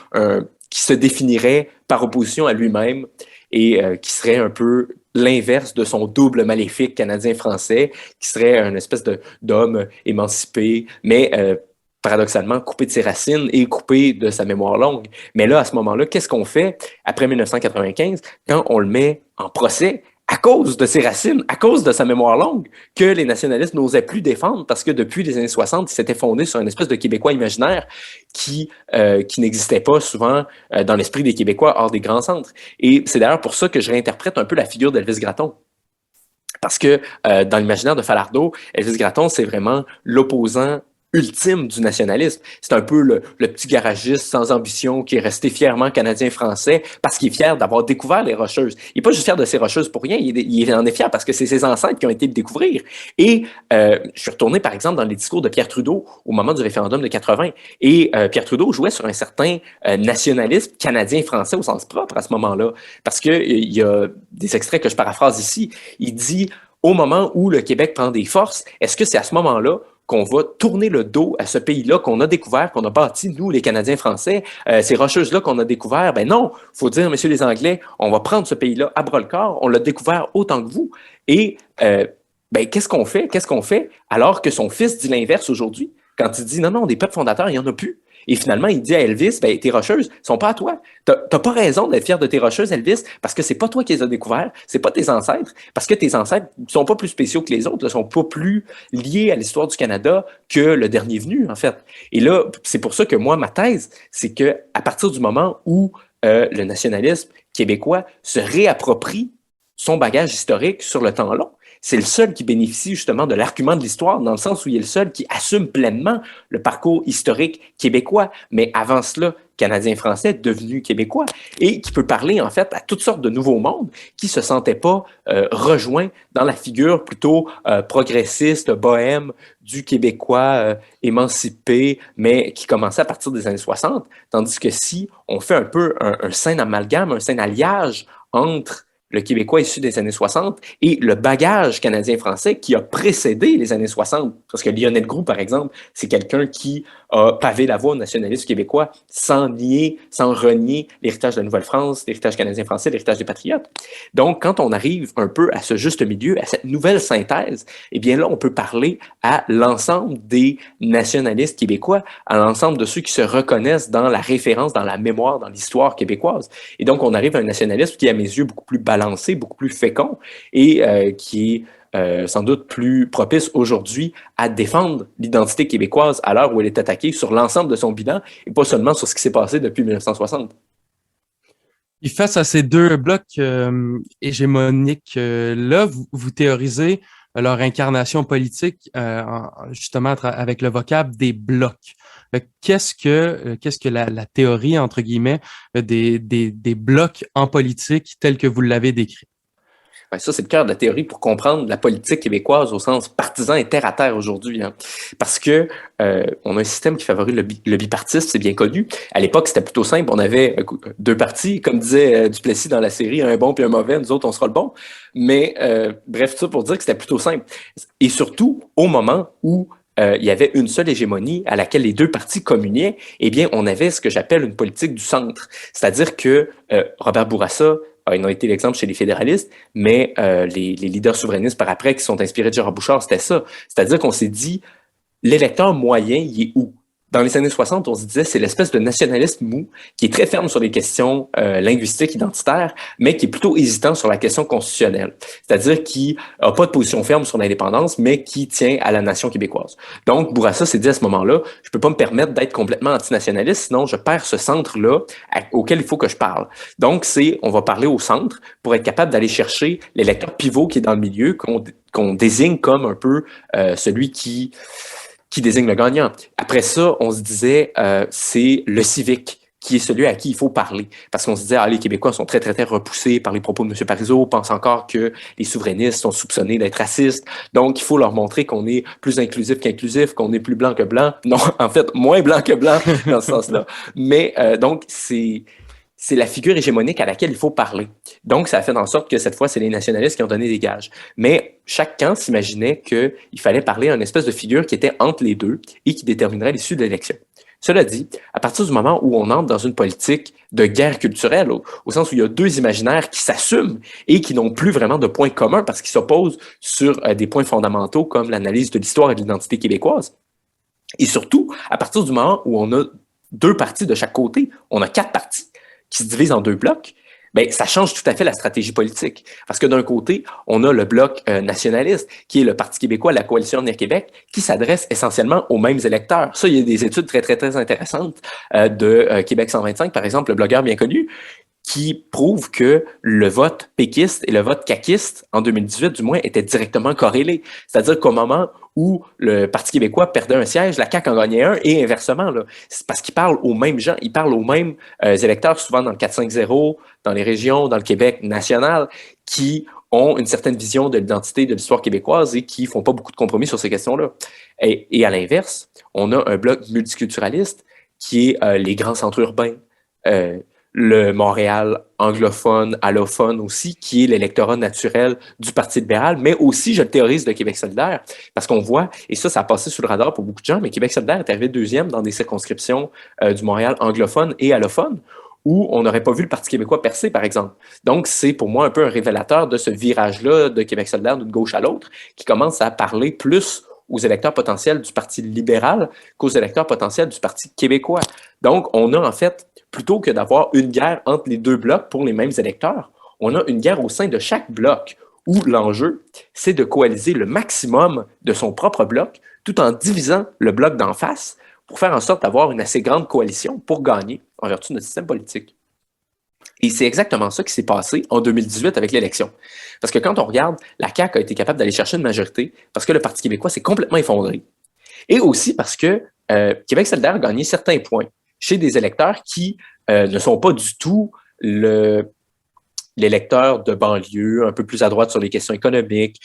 qui se définirait par opposition à lui-même et qui serait un peu l'inverse de son double maléfique canadien-français, qui serait une espèce d'homme émancipé, mais paradoxalement coupé de ses racines et coupé de sa mémoire longue. Mais là, à ce moment-là, qu'est-ce qu'on fait après 1995 quand on le met en procès à cause de ses racines, à cause de sa mémoire longue, que les nationalistes n'osaient plus défendre parce que depuis les années 60, ils s'étaient fondés sur une espèce de Québécois imaginaire qui n'existait pas souvent dans l'esprit des Québécois hors des grands centres. Et c'est d'ailleurs pour ça que je réinterprète un peu la figure d'Elvis Gratton. Parce que dans l'imaginaire de Falardeau, Elvis Gratton, c'est vraiment l'opposant ultime du nationalisme. C'est un peu le petit garagiste sans ambition qui est resté fièrement canadien-français parce qu'il est fier d'avoir découvert les Rocheuses. Il n'est pas juste fier de ces Rocheuses pour rien, il en est fier parce que c'est ses ancêtres qui ont été le découvrir. Et je suis retourné, par exemple, dans les discours de Pierre Trudeau au moment du référendum de 80. Et Pierre Trudeau jouait sur un certain nationalisme canadien-français au sens propre à ce moment-là. Parce qu'il y a des extraits que je paraphrase ici. Il dit, au moment où le Québec prend des forces, est-ce que c'est à ce moment-là qu'on va tourner le dos à ce pays-là qu'on a découvert, qu'on a bâti, nous, les Canadiens français, ces rocheuses-là qu'on a découvert? Ben non, il faut dire, messieurs les Anglais, on va prendre ce pays-là à bras-le-corps, on l'a découvert autant que vous. Et ben, qu'est-ce qu'on fait? Qu'est-ce qu'on fait alors que son fils dit l'inverse aujourd'hui? Quand il dit, non, non, des peuples fondateurs, il n'y en a plus. Et finalement, il dit à Elvis, ben, tes rocheuses sont pas à toi. T'as pas raison d'être fier de tes rocheuses, Elvis, parce que c'est pas toi qui les as découvertes, c'est pas tes ancêtres, parce que tes ancêtres sont pas plus spéciaux que les autres, ne sont pas plus liés à l'histoire du Canada que le dernier venu, en fait. Et là, c'est pour ça que moi, ma thèse, c'est que à partir du moment où le nationalisme québécois se réapproprie son bagage historique sur le temps long, c'est le seul qui bénéficie justement de l'argument de l'histoire, dans le sens où il est le seul qui assume pleinement le parcours historique québécois, mais avant cela, Canadien-Français devenu québécois, et qui peut parler en fait à toutes sortes de nouveaux mondes qui ne se sentaient pas rejoints dans la figure plutôt progressiste, bohème du Québécois émancipé, mais qui commençait à partir des années 60, tandis que si on fait un peu un sain amalgame, un sain alliage entre le Québécois issu des années 60 et le bagage canadien-français qui a précédé les années 60. Parce que Lionel Groulx, par exemple, c'est quelqu'un qui a pavé la voie au nationalisme québécois sans nier, sans renier l'héritage de la Nouvelle-France, l'héritage canadien-français, l'héritage des patriotes. Donc, quand on arrive un peu à ce juste milieu, à cette nouvelle synthèse, eh bien là, on peut parler à l'ensemble des nationalistes québécois, à l'ensemble de ceux qui se reconnaissent dans la référence, dans la mémoire, dans l'histoire québécoise. Et donc, on arrive à un nationalisme qui est, à mes yeux, beaucoup plus balancé, beaucoup plus fécond et qui est sans doute plus propice aujourd'hui à défendre l'identité québécoise à l'heure où elle est attaquée sur l'ensemble de son bilan et pas seulement sur ce qui s'est passé depuis 1960. Et face à ces deux blocs hégémoniques, là, vous théorisez leur incarnation politique justement avec le vocable des blocs. Qu'est-ce que la théorie, entre guillemets, des blocs en politique tels que vous l'avez décrit? Ben, ça, c'est le cœur de la théorie pour comprendre la politique québécoise au sens partisan et terre-à-terre aujourd'hui. Hein. Parce que on a un système qui favorise le bipartisme, c'est bien connu. À l'époque, c'était plutôt simple. On avait deux partis, comme disait Duplessis dans la série, un bon puis un mauvais, nous autres, on sera le bon. Mais bref, tout ça pour dire que c'était plutôt simple. Et surtout, au moment où il y avait une seule hégémonie à laquelle les deux partis communiaient, eh bien, on avait ce que j'appelle une politique du centre. C'est-à-dire que Robert Bourassa, ils ont été l'exemple chez les fédéralistes, mais les leaders souverainistes par après qui sont inspirés de Gérard Bouchard, c'était ça. C'est-à-dire qu'on s'est dit, l'électeur moyen, il est où? dans les années 60, on se disait c'est l'espèce de nationaliste mou qui est très ferme sur les questions linguistiques, identitaires, mais qui est plutôt hésitant sur la question constitutionnelle. C'est-à-dire qui n'a pas de position ferme sur l'indépendance, mais qui tient à la nation québécoise. Donc, Bourassa s'est dit à ce moment-là, je peux pas me permettre d'être complètement antinationaliste, sinon je perds ce centre-là auquel il faut que je parle. Donc, on va parler au centre pour être capable d'aller chercher l'électeur pivot qui est dans le milieu, qu'on désigne comme un peu celui qui désigne le gagnant. Après ça, on se disait, c'est le civique qui est celui à qui il faut parler. Parce qu'on se disait, les Québécois sont très, très, très repoussés par les propos de M. Parizeau, pensent encore que les souverainistes sont soupçonnés d'être racistes. Donc, il faut leur montrer qu'on est plus inclusif qu'inclusif, qu'on est plus blanc que blanc. Non, en fait, moins blanc que blanc dans ce sens-là. Mais donc, c'est la figure hégémonique à laquelle il faut parler. Donc, ça a fait en sorte que cette fois, c'est les nationalistes qui ont donné des gages. Mais chaque camp s'imaginait qu'il fallait parler à une espèce de figure qui était entre les deux et qui déterminerait l'issue de l'élection. Cela dit, à partir du moment où on entre dans une politique de guerre culturelle, au sens où il y a deux imaginaires qui s'assument et qui n'ont plus vraiment de points communs parce qu'ils s'opposent sur des points fondamentaux comme l'analyse de l'histoire et de l'identité québécoise, et surtout, à partir du moment où on a deux partis de chaque côté, on a 4 partis qui se divisent en 2 blocs, ben ça change tout à fait la stratégie politique. Parce que d'un côté, on a le bloc nationaliste, qui est le Parti québécois, la Coalition Avenir Québec, qui s'adresse essentiellement aux mêmes électeurs. Ça, il y a des études très, très, très intéressantes de Québec 125, par exemple, le blogueur bien connu, qui prouve que le vote péquiste et le vote caquiste, en 2018 du moins, étaient directement corrélés. C'est-à-dire qu'au moment où le Parti québécois perdait un siège, la CAQ en gagnait un, et inversement. Là. C'est parce qu'ils parlent aux mêmes gens, ils parlent aux mêmes électeurs, souvent dans le 4-5-0, dans les régions, dans le Québec national, qui ont une certaine vision de l'identité de l'histoire québécoise et qui font pas beaucoup de compromis sur ces questions-là. Et à l'inverse, on a un bloc multiculturaliste qui est les grands centres urbains, le Montréal anglophone, allophone aussi, qui est l'électorat naturel du Parti libéral, mais aussi, je le théorise, de Québec solidaire, parce qu'on voit, et ça a passé sous le radar pour beaucoup de gens, mais Québec solidaire est arrivé 2e dans des circonscriptions du Montréal anglophone et allophone, où on n'aurait pas vu le Parti québécois percer, par exemple. Donc, c'est pour moi un peu un révélateur de ce virage-là de Québec solidaire d'une gauche à l'autre, qui commence à parler plus aux électeurs potentiels du Parti libéral qu'aux électeurs potentiels du Parti québécois. Donc, on a en fait, plutôt que d'avoir une guerre entre les 2 blocs pour les mêmes électeurs, on a une guerre au sein de chaque bloc où l'enjeu, c'est de coaliser le maximum de son propre bloc tout en divisant le bloc d'en face pour faire en sorte d'avoir une assez grande coalition pour gagner en vertu de notre système politique. Et c'est exactement ça qui s'est passé en 2018 avec l'élection. Parce que quand on regarde, la CAQ a été capable d'aller chercher une majorité parce que le Parti québécois s'est complètement effondré. Et aussi parce que Québec solidaire a gagné certains points chez des électeurs qui ne sont pas du tout l'électeur de banlieue, un peu plus à droite sur les questions économiques,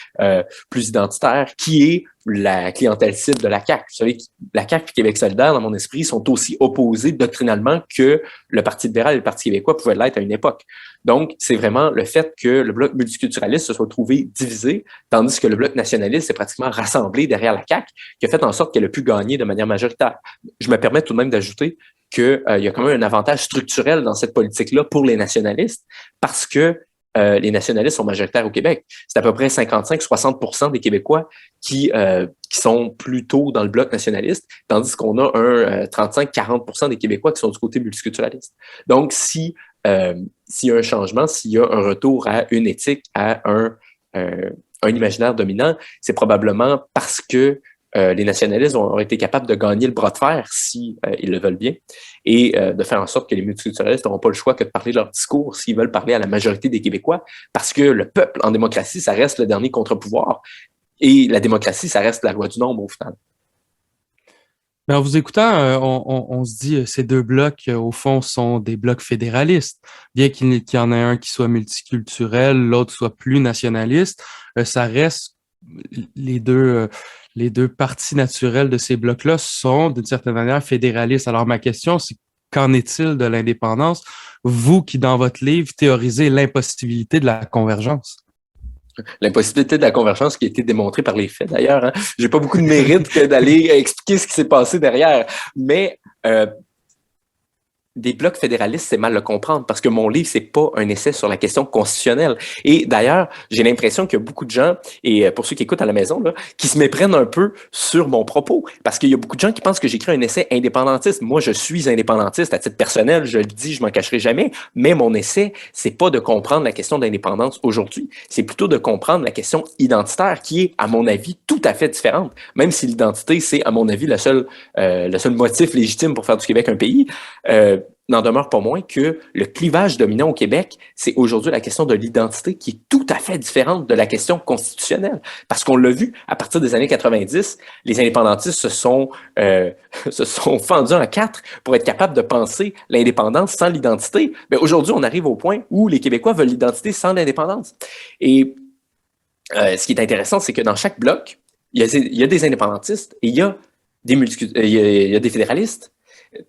plus identitaire, qui est la clientèle cible de la CAQ. Vous savez, la CAQ et Québec solidaire, dans mon esprit, sont aussi opposés doctrinalement que le Parti libéral et le Parti québécois pouvaient l'être à une époque. Donc, c'est vraiment le fait que le bloc multiculturaliste se soit trouvé divisé, tandis que le bloc nationaliste s'est pratiquement rassemblé derrière la CAQ, qui a fait en sorte qu'elle a pu gagner de manière majoritaire. Je me permets tout de même d'ajouter qu'il y a quand même un avantage structurel dans cette politique-là pour les nationalistes, parce que les nationalistes sont majoritaires au Québec. C'est à peu près 55-60% des Québécois qui sont plutôt dans le bloc nationaliste, tandis qu'on a un 35-40% des Québécois qui sont du côté multiculturaliste. Donc, s'il y a un changement, s'il y a un retour à une éthique, à un imaginaire dominant, c'est probablement parce que les nationalistes ont été capables de gagner le bras de fer, si ils le veulent bien, et de faire en sorte que les multiculturalistes n'auront pas le choix que de parler de leur discours s'ils veulent parler à la majorité des Québécois, parce que le peuple en démocratie, ça reste le dernier contre-pouvoir, et la démocratie, ça reste la loi du nombre au final. Mais en vous écoutant, on se dit ces 2 blocs, au fond, sont des blocs fédéralistes. Bien qu'il y en ait un qui soit multiculturel, l'autre soit plus nationaliste, ça reste les deux parties naturelles de ces blocs-là sont, d'une certaine manière, fédéralistes. Alors, ma question, c'est qu'en est-il de l'indépendance? Vous qui, dans votre livre, théorisez l'impossibilité de la convergence. L'impossibilité de la convergence qui a été démontrée par les faits, d'ailleurs. Hein. J'ai pas beaucoup de mérite que d'aller expliquer ce qui s'est passé derrière. Mais des blocs fédéralistes, c'est mal le comprendre parce que mon livre, c'est pas un essai sur la question constitutionnelle. Et d'ailleurs, j'ai l'impression qu'il y a beaucoup de gens, et pour ceux qui écoutent à la maison, là, qui se méprennent un peu sur mon propos parce qu'il y a beaucoup de gens qui pensent que j'écris un essai indépendantiste. Moi, je suis indépendantiste à titre personnel, je le dis, je m'en cacherai jamais, mais mon essai, c'est pas de comprendre la question d'indépendance aujourd'hui, c'est plutôt de comprendre la question identitaire qui est, à mon avis, tout à fait différente. Même si l'identité, c'est, à mon avis, le seul motif légitime pour faire du Québec un pays. N'en demeure pas moins que le clivage dominant au Québec, c'est aujourd'hui la question de l'identité qui est tout à fait différente de la question constitutionnelle. Parce qu'on l'a vu, à partir des années 90, les indépendantistes se sont fendus en quatre pour être capables de penser l'indépendance sans l'identité. Mais aujourd'hui, on arrive au point où les Québécois veulent l'identité sans l'indépendance. Et ce qui est intéressant, c'est que dans chaque bloc, il y a des indépendantistes et il y a il y a des fédéralistes.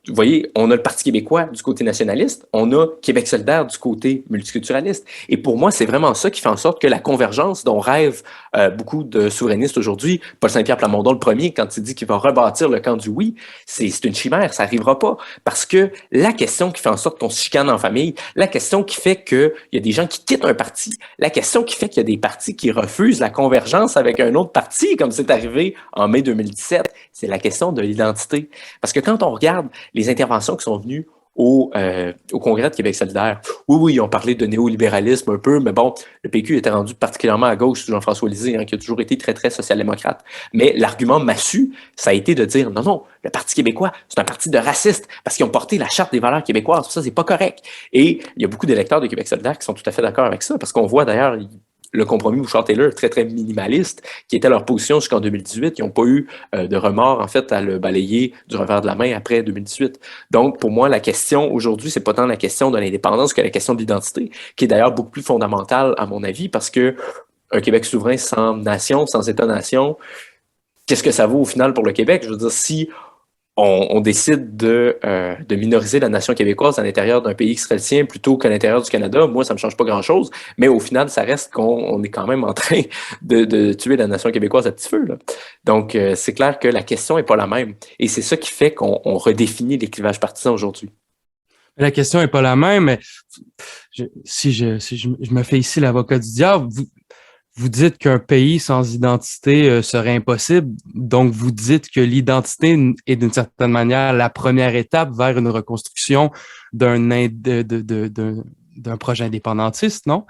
Vous voyez, on a le Parti québécois du côté nationaliste, on a Québec solidaire du côté multiculturaliste. Et pour moi, c'est vraiment ça qui fait en sorte que la convergence dont rêvent beaucoup de souverainistes aujourd'hui, Paul Saint-Pierre Plamondon le premier, quand il dit qu'il va rebâtir le camp du oui, c'est une chimère, ça n'arrivera pas. Parce que la question qui fait en sorte qu'on se chicane en famille, la question qui fait qu'il y a des gens qui quittent un parti, la question qui fait qu'il y a des partis qui refusent la convergence avec un autre parti, comme c'est arrivé en mai 2017, c'est la question de l'identité. Parce que quand on regarde les interventions qui sont venues au Congrès de Québec solidaire. Oui, ils ont parlé de néolibéralisme un peu, mais bon, le PQ était rendu particulièrement à gauche sous Jean-François Lisée, qui a toujours été très, très social-démocrate. Mais l'argument massu, ça a été de dire, non, le Parti québécois, c'est un parti de racistes parce qu'ils ont porté la Charte des valeurs québécoises. Ça, c'est pas correct. Et il y a beaucoup d'électeurs de Québec solidaire qui sont tout à fait d'accord avec ça, parce qu'on voit d'ailleurs le compromis Bouchard-Taylor, très, très minimaliste, qui était leur position jusqu'en 2018, qui n'ont pas eu de remords, en fait, à le balayer du revers de la main après 2018. Donc, pour moi, la question aujourd'hui, c'est pas tant la question de l'indépendance que la question de l'identité, qui est d'ailleurs beaucoup plus fondamentale, à mon avis, parce que un Québec souverain sans nation, sans État-nation, qu'est-ce que ça vaut au final pour le Québec? Je veux dire, si on décide de minoriser la nation québécoise à l'intérieur d'un pays qui serait le sien plutôt qu'à l'intérieur du Canada, moi, ça me change pas grand-chose, mais au final, ça reste qu'on est quand même en train de tuer la nation québécoise à petit feu, là. Donc, c'est clair que la question est pas la même. Et c'est ça qui fait qu'on redéfinit les clivages partisans aujourd'hui. La question est pas la même, mais si je me fais ici l'avocat du diable, vous dites qu'un pays sans identité serait impossible, donc vous dites que l'identité est d'une certaine manière la première étape vers une reconstruction d'un projet indépendantiste, non?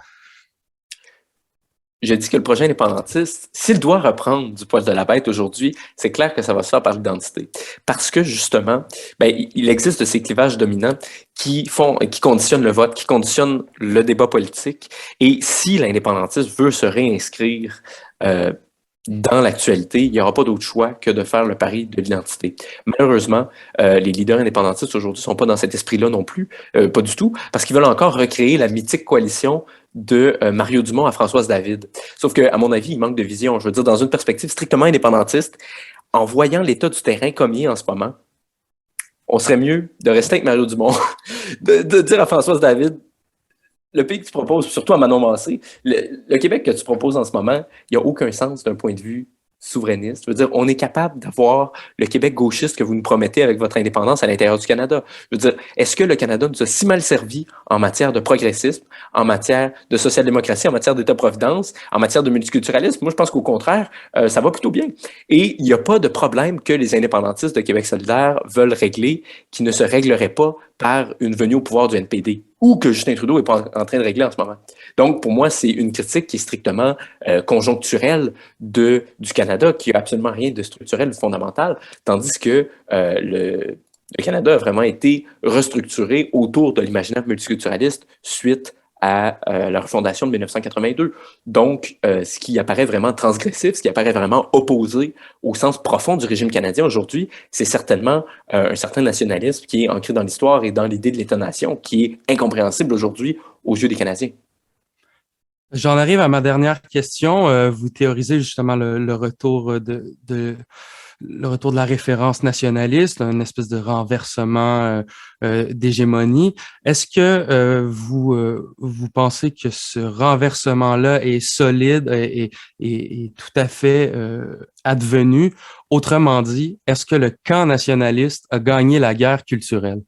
Je dis que le projet indépendantiste, s'il doit reprendre du poil de la bête aujourd'hui, c'est clair que ça va se faire par l'identité. Parce que justement, il existe de ces clivages dominants qui conditionnent le vote, qui conditionnent le débat politique. Et si l'indépendantiste veut se réinscrire dans l'actualité, il n'y aura pas d'autre choix que de faire le pari de l'identité. Malheureusement, les leaders indépendantistes aujourd'hui ne sont pas dans cet esprit-là non plus, pas du tout, parce qu'ils veulent encore recréer la mythique coalition de Mario Dumont à Françoise David. Sauf que, à mon avis, il manque de vision. Je veux dire, dans une perspective strictement indépendantiste, en voyant l'état du terrain comme il est en ce moment, on serait mieux de rester avec Mario Dumont, de dire à Françoise David, le pays que tu proposes, surtout à Manon Massé, le Québec que tu proposes en ce moment, il n'y a aucun sens d'un point de vue souverainiste. Je veux dire, on est capable d'avoir le Québec gauchiste que vous nous promettez avec votre indépendance à l'intérieur du Canada. Je veux dire, est-ce que le Canada nous a si mal servi en matière de progressisme, en matière de social-démocratie, en matière d'État-providence, en matière de multiculturalisme? Moi, je pense qu'au contraire, ça va plutôt bien. Et il n'y a pas de problème que les indépendantistes de Québec solidaire veulent régler qui ne se réglerait pas par une venue au pouvoir du NPD ou que Justin Trudeau n'est pas en train de régler en ce moment. Donc, pour moi, c'est une critique qui est strictement conjoncturelle du Canada, qui n'a absolument rien de structurel ou fondamental, tandis que le Canada a vraiment été restructuré autour de l'imaginaire multiculturaliste suite à la refondation de 1982. Donc, ce qui apparaît vraiment transgressif, ce qui apparaît vraiment opposé au sens profond du régime canadien aujourd'hui, c'est certainement un certain nationalisme qui est ancré dans l'histoire et dans l'idée de l'État-nation, qui est incompréhensible aujourd'hui aux yeux des Canadiens. J'en arrive à ma dernière question. Vous théorisez justement le retour le retour de la référence nationaliste, une espèce de renversement d'hégémonie. Est-ce que vous pensez que ce renversement-là est solide et tout à fait advenu? Autrement dit, est-ce que le camp nationaliste a gagné la guerre culturelle?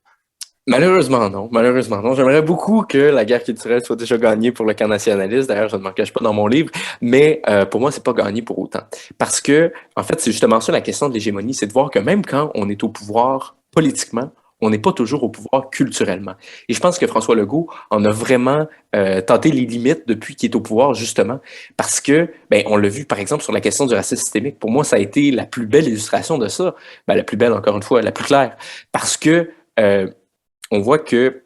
Malheureusement non, malheureusement non. J'aimerais beaucoup que la guerre culturelle soit déjà gagnée pour le camp nationaliste. D'ailleurs, je ne m'en cache pas dans mon livre, mais pour moi, c'est pas gagné pour autant. Parce que, en fait, c'est justement ça la question de l'hégémonie, c'est de voir que même quand on est au pouvoir politiquement, on n'est pas toujours au pouvoir culturellement. Et je pense que François Legault en a vraiment tenté les limites depuis qu'il est au pouvoir, justement, parce que, ben, on l'a vu par exemple sur la question du racisme systémique. Pour moi, ça a été la plus belle illustration de ça. Ben, la plus belle, encore une fois, la plus claire, parce que on voit que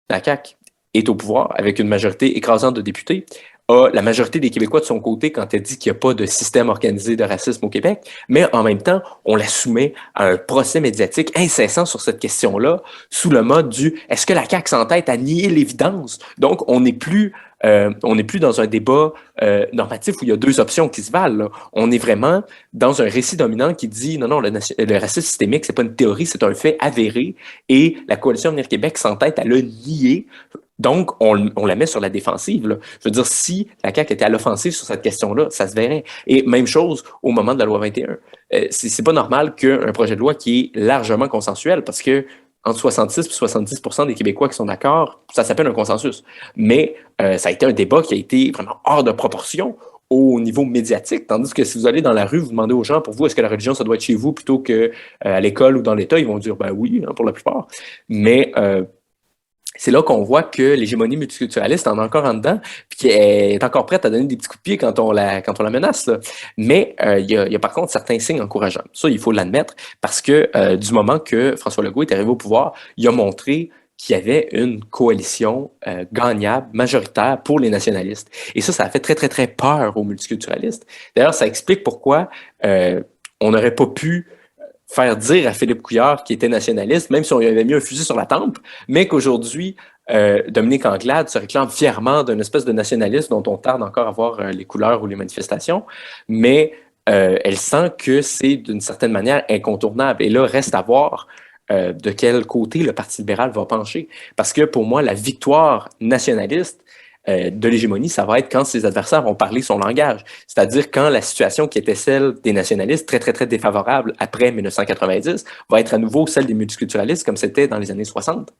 la CAQ est au pouvoir avec une majorité écrasante de députés, a la majorité des Québécois de son côté quand elle dit qu'il n'y a pas de système organisé de racisme au Québec, mais en même temps, on la soumet à un procès médiatique incessant sur cette question-là, sous le mode du « est-ce que la CAQ s'entête à nier l'évidence? » Donc, on n'est plus dans un débat normatif où il y a deux options qui se valent. Là. On est vraiment dans un récit dominant qui dit non, non, le racisme systémique, c'est pas une théorie, c'est un fait avéré et la Coalition Avenir Québec s'entête à le nier. Donc, on la met sur la défensive. Là. Je veux dire, si la CAQ était à l'offensive sur cette question-là, ça se verrait. Et même chose au moment de la loi 21. C'est pas normal qu'un projet de loi qui est largement consensuel, parce que entre 66 et 70 des Québécois qui sont d'accord, ça s'appelle un consensus. Mais ça a été un débat qui a été vraiment hors de proportion au niveau médiatique, tandis que si vous allez dans la rue, vous demandez aux gens, pour vous, est-ce que la religion, ça doit être chez vous plutôt que à l'école ou dans l'État, ils vont dire, ben oui, hein, pour la plupart. Mais c'est là qu'on voit que l'hégémonie multiculturaliste en est encore en dedans, puis qu'elle est encore prête à donner des petits coups de pied quand on la menace. Là. Mais il y a par contre certains signes encourageants. Ça, il faut l'admettre, parce que du moment que François Legault est arrivé au pouvoir, il a montré qu'il y avait une coalition gagnable, majoritaire pour les nationalistes. Et ça a fait très, très, très peur aux multiculturalistes. D'ailleurs, ça explique pourquoi on n'aurait pas pu faire dire à Philippe Couillard qu'il était nationaliste, même si on lui avait mis un fusil sur la tempe, mais qu'aujourd'hui, Dominique Anglade se réclame fièrement d'une espèce de nationalisme dont on tarde encore à voir les couleurs ou les manifestations, mais elle sent que c'est d'une certaine manière incontournable. Et là, reste à voir de quel côté le Parti libéral va pencher. Parce que pour moi, la victoire nationaliste, de l'hégémonie, ça va être quand ses adversaires vont parler son langage. C'est-à-dire quand la situation qui était celle des nationalistes, très, très, très défavorable après 1990, va être à nouveau celle des multiculturalistes comme c'était dans les années 60.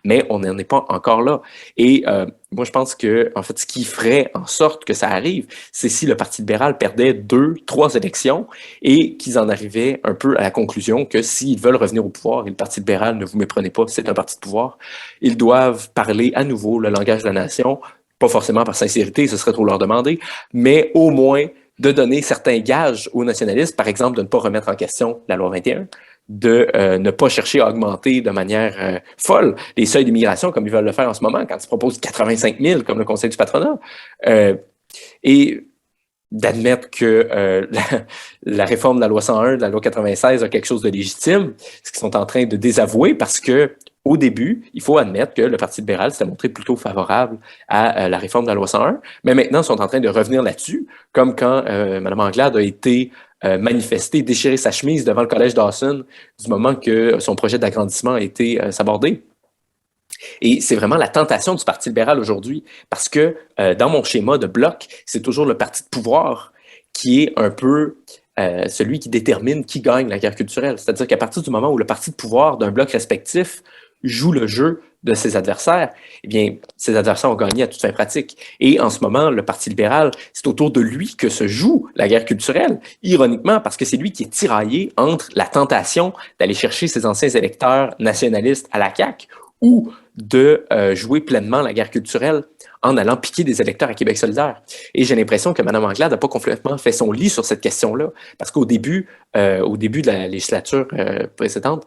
Mais on n'en est pas encore là. Et moi, je pense que, en fait, ce qui ferait en sorte que ça arrive, c'est si le Parti libéral perdait 2, 3 élections et qu'ils en arrivaient un peu à la conclusion que s'ils veulent revenir au pouvoir, et le Parti libéral, ne vous méprenez pas, c'est un parti de pouvoir, ils doivent parler à nouveau le langage de la nation, pas forcément par sincérité, ce serait trop leur demander, mais au moins de donner certains gages aux nationalistes, par exemple de ne pas remettre en question la loi 21, de ne pas chercher à augmenter de manière folle les seuils d'immigration comme ils veulent le faire en ce moment, quand ils proposent 85 000 comme le Conseil du patronat, et d'admettre que la réforme de la loi 101, de la loi 96 a quelque chose de légitime, ce qu'ils sont en train de désavouer parce que au début, il faut admettre que le Parti libéral s'était montré plutôt favorable à la réforme de la loi 101, mais maintenant, ils sont en train de revenir là-dessus, comme quand Mme Anglade a été manifestée, déchirer sa chemise devant le collège Dawson du moment que son projet d'agrandissement a été sabordé. Et c'est vraiment la tentation du Parti libéral aujourd'hui, parce que dans mon schéma de bloc, c'est toujours le parti de pouvoir qui est un peu celui qui détermine qui gagne la guerre culturelle. C'est-à-dire qu'à partir du moment où le parti de pouvoir d'un bloc respectif joue le jeu de ses adversaires, eh bien, ses adversaires ont gagné à toute fin pratique. Et en ce moment, le Parti libéral, c'est autour de lui que se joue la guerre culturelle, ironiquement, parce que c'est lui qui est tiraillé entre la tentation d'aller chercher ses anciens électeurs nationalistes à la CAQ ou de jouer pleinement la guerre culturelle en allant piquer des électeurs à Québec solidaire. Et j'ai l'impression que Mme Anglade n'a pas complètement fait son lit sur cette question-là, parce qu'au début de la législature présente,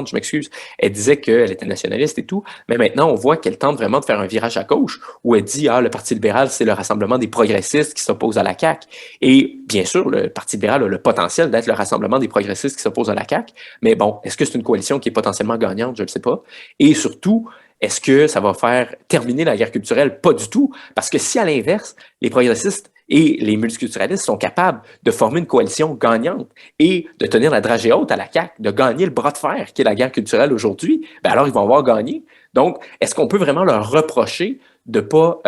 je m'excuse, elle disait qu'elle était nationaliste et tout, mais maintenant, on voit qu'elle tente vraiment de faire un virage à gauche, où elle dit, le Parti libéral, c'est le rassemblement des progressistes qui s'opposent à la CAQ. Et bien sûr, le Parti libéral a le potentiel d'être le rassemblement des progressistes qui s'opposent à la CAQ, mais bon, est-ce que c'est une coalition qui est potentiellement gagnante? Je ne le sais pas. Et surtout, est-ce que ça va faire terminer la guerre culturelle? Pas du tout, parce que si à l'inverse, les progressistes et les multiculturalistes sont capables de former une coalition gagnante et de tenir la dragée haute à la CAQ, de gagner le bras de fer qui est la guerre culturelle aujourd'hui, ben alors ils vont avoir gagné. Donc, est-ce qu'on peut vraiment leur reprocher de pas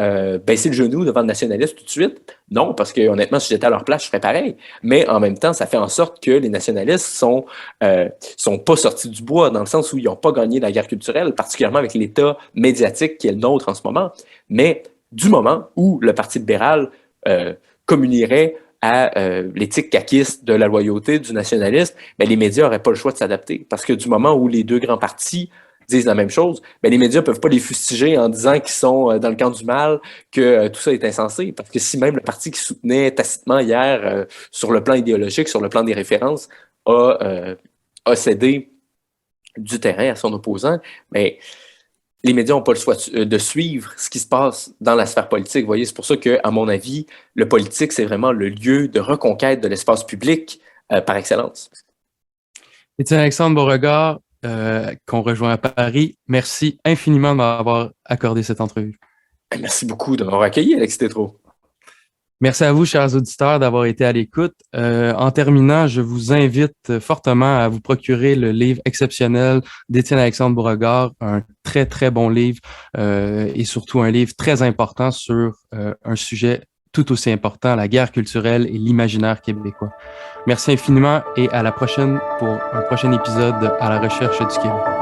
baisser le genou devant le nationalisme tout de suite. Non, parce que honnêtement, si j'étais à leur place, je ferais pareil. Mais en même temps, ça fait en sorte que les nationalistes sont pas sortis du bois, dans le sens où ils n'ont pas gagné la guerre culturelle, particulièrement avec l'état médiatique qui est le nôtre en ce moment. Mais du moment où le Parti libéral communierait à l'éthique caquiste de la loyauté, du nationalisme, ben, les médias n'auraient pas le choix de s'adapter. Parce que du moment où les deux grands partis disent la même chose, ben, les médias ne peuvent pas les fustiger en disant qu'ils sont dans le camp du mal, que tout ça est insensé. Parce que si même le parti qui soutenait tacitement hier, sur le plan idéologique, sur le plan des références, a cédé du terrain à son opposant, ben, les médias n'ont pas le choix de suivre ce qui se passe dans la sphère politique. Vous voyez, c'est pour ça que, à mon avis, le politique, c'est vraiment le lieu de reconquête de l'espace public par excellence. Étienne Alexandre Beauregard, qu'on rejoint à Paris, merci infiniment de m'avoir accordé cette entrevue. Merci beaucoup de m'avoir accueilli, Alexis Tétrault. Merci à vous, chers auditeurs, d'avoir été à l'écoute. En terminant, je vous invite fortement à vous procurer le livre exceptionnel d'Étienne Alexandre Beauregard, un très, très bon livre et surtout un livre très important sur un sujet tout aussi important, la guerre culturelle et l'imaginaire québécois. Merci infiniment et à la prochaine pour un prochain épisode de À la recherche du Québec.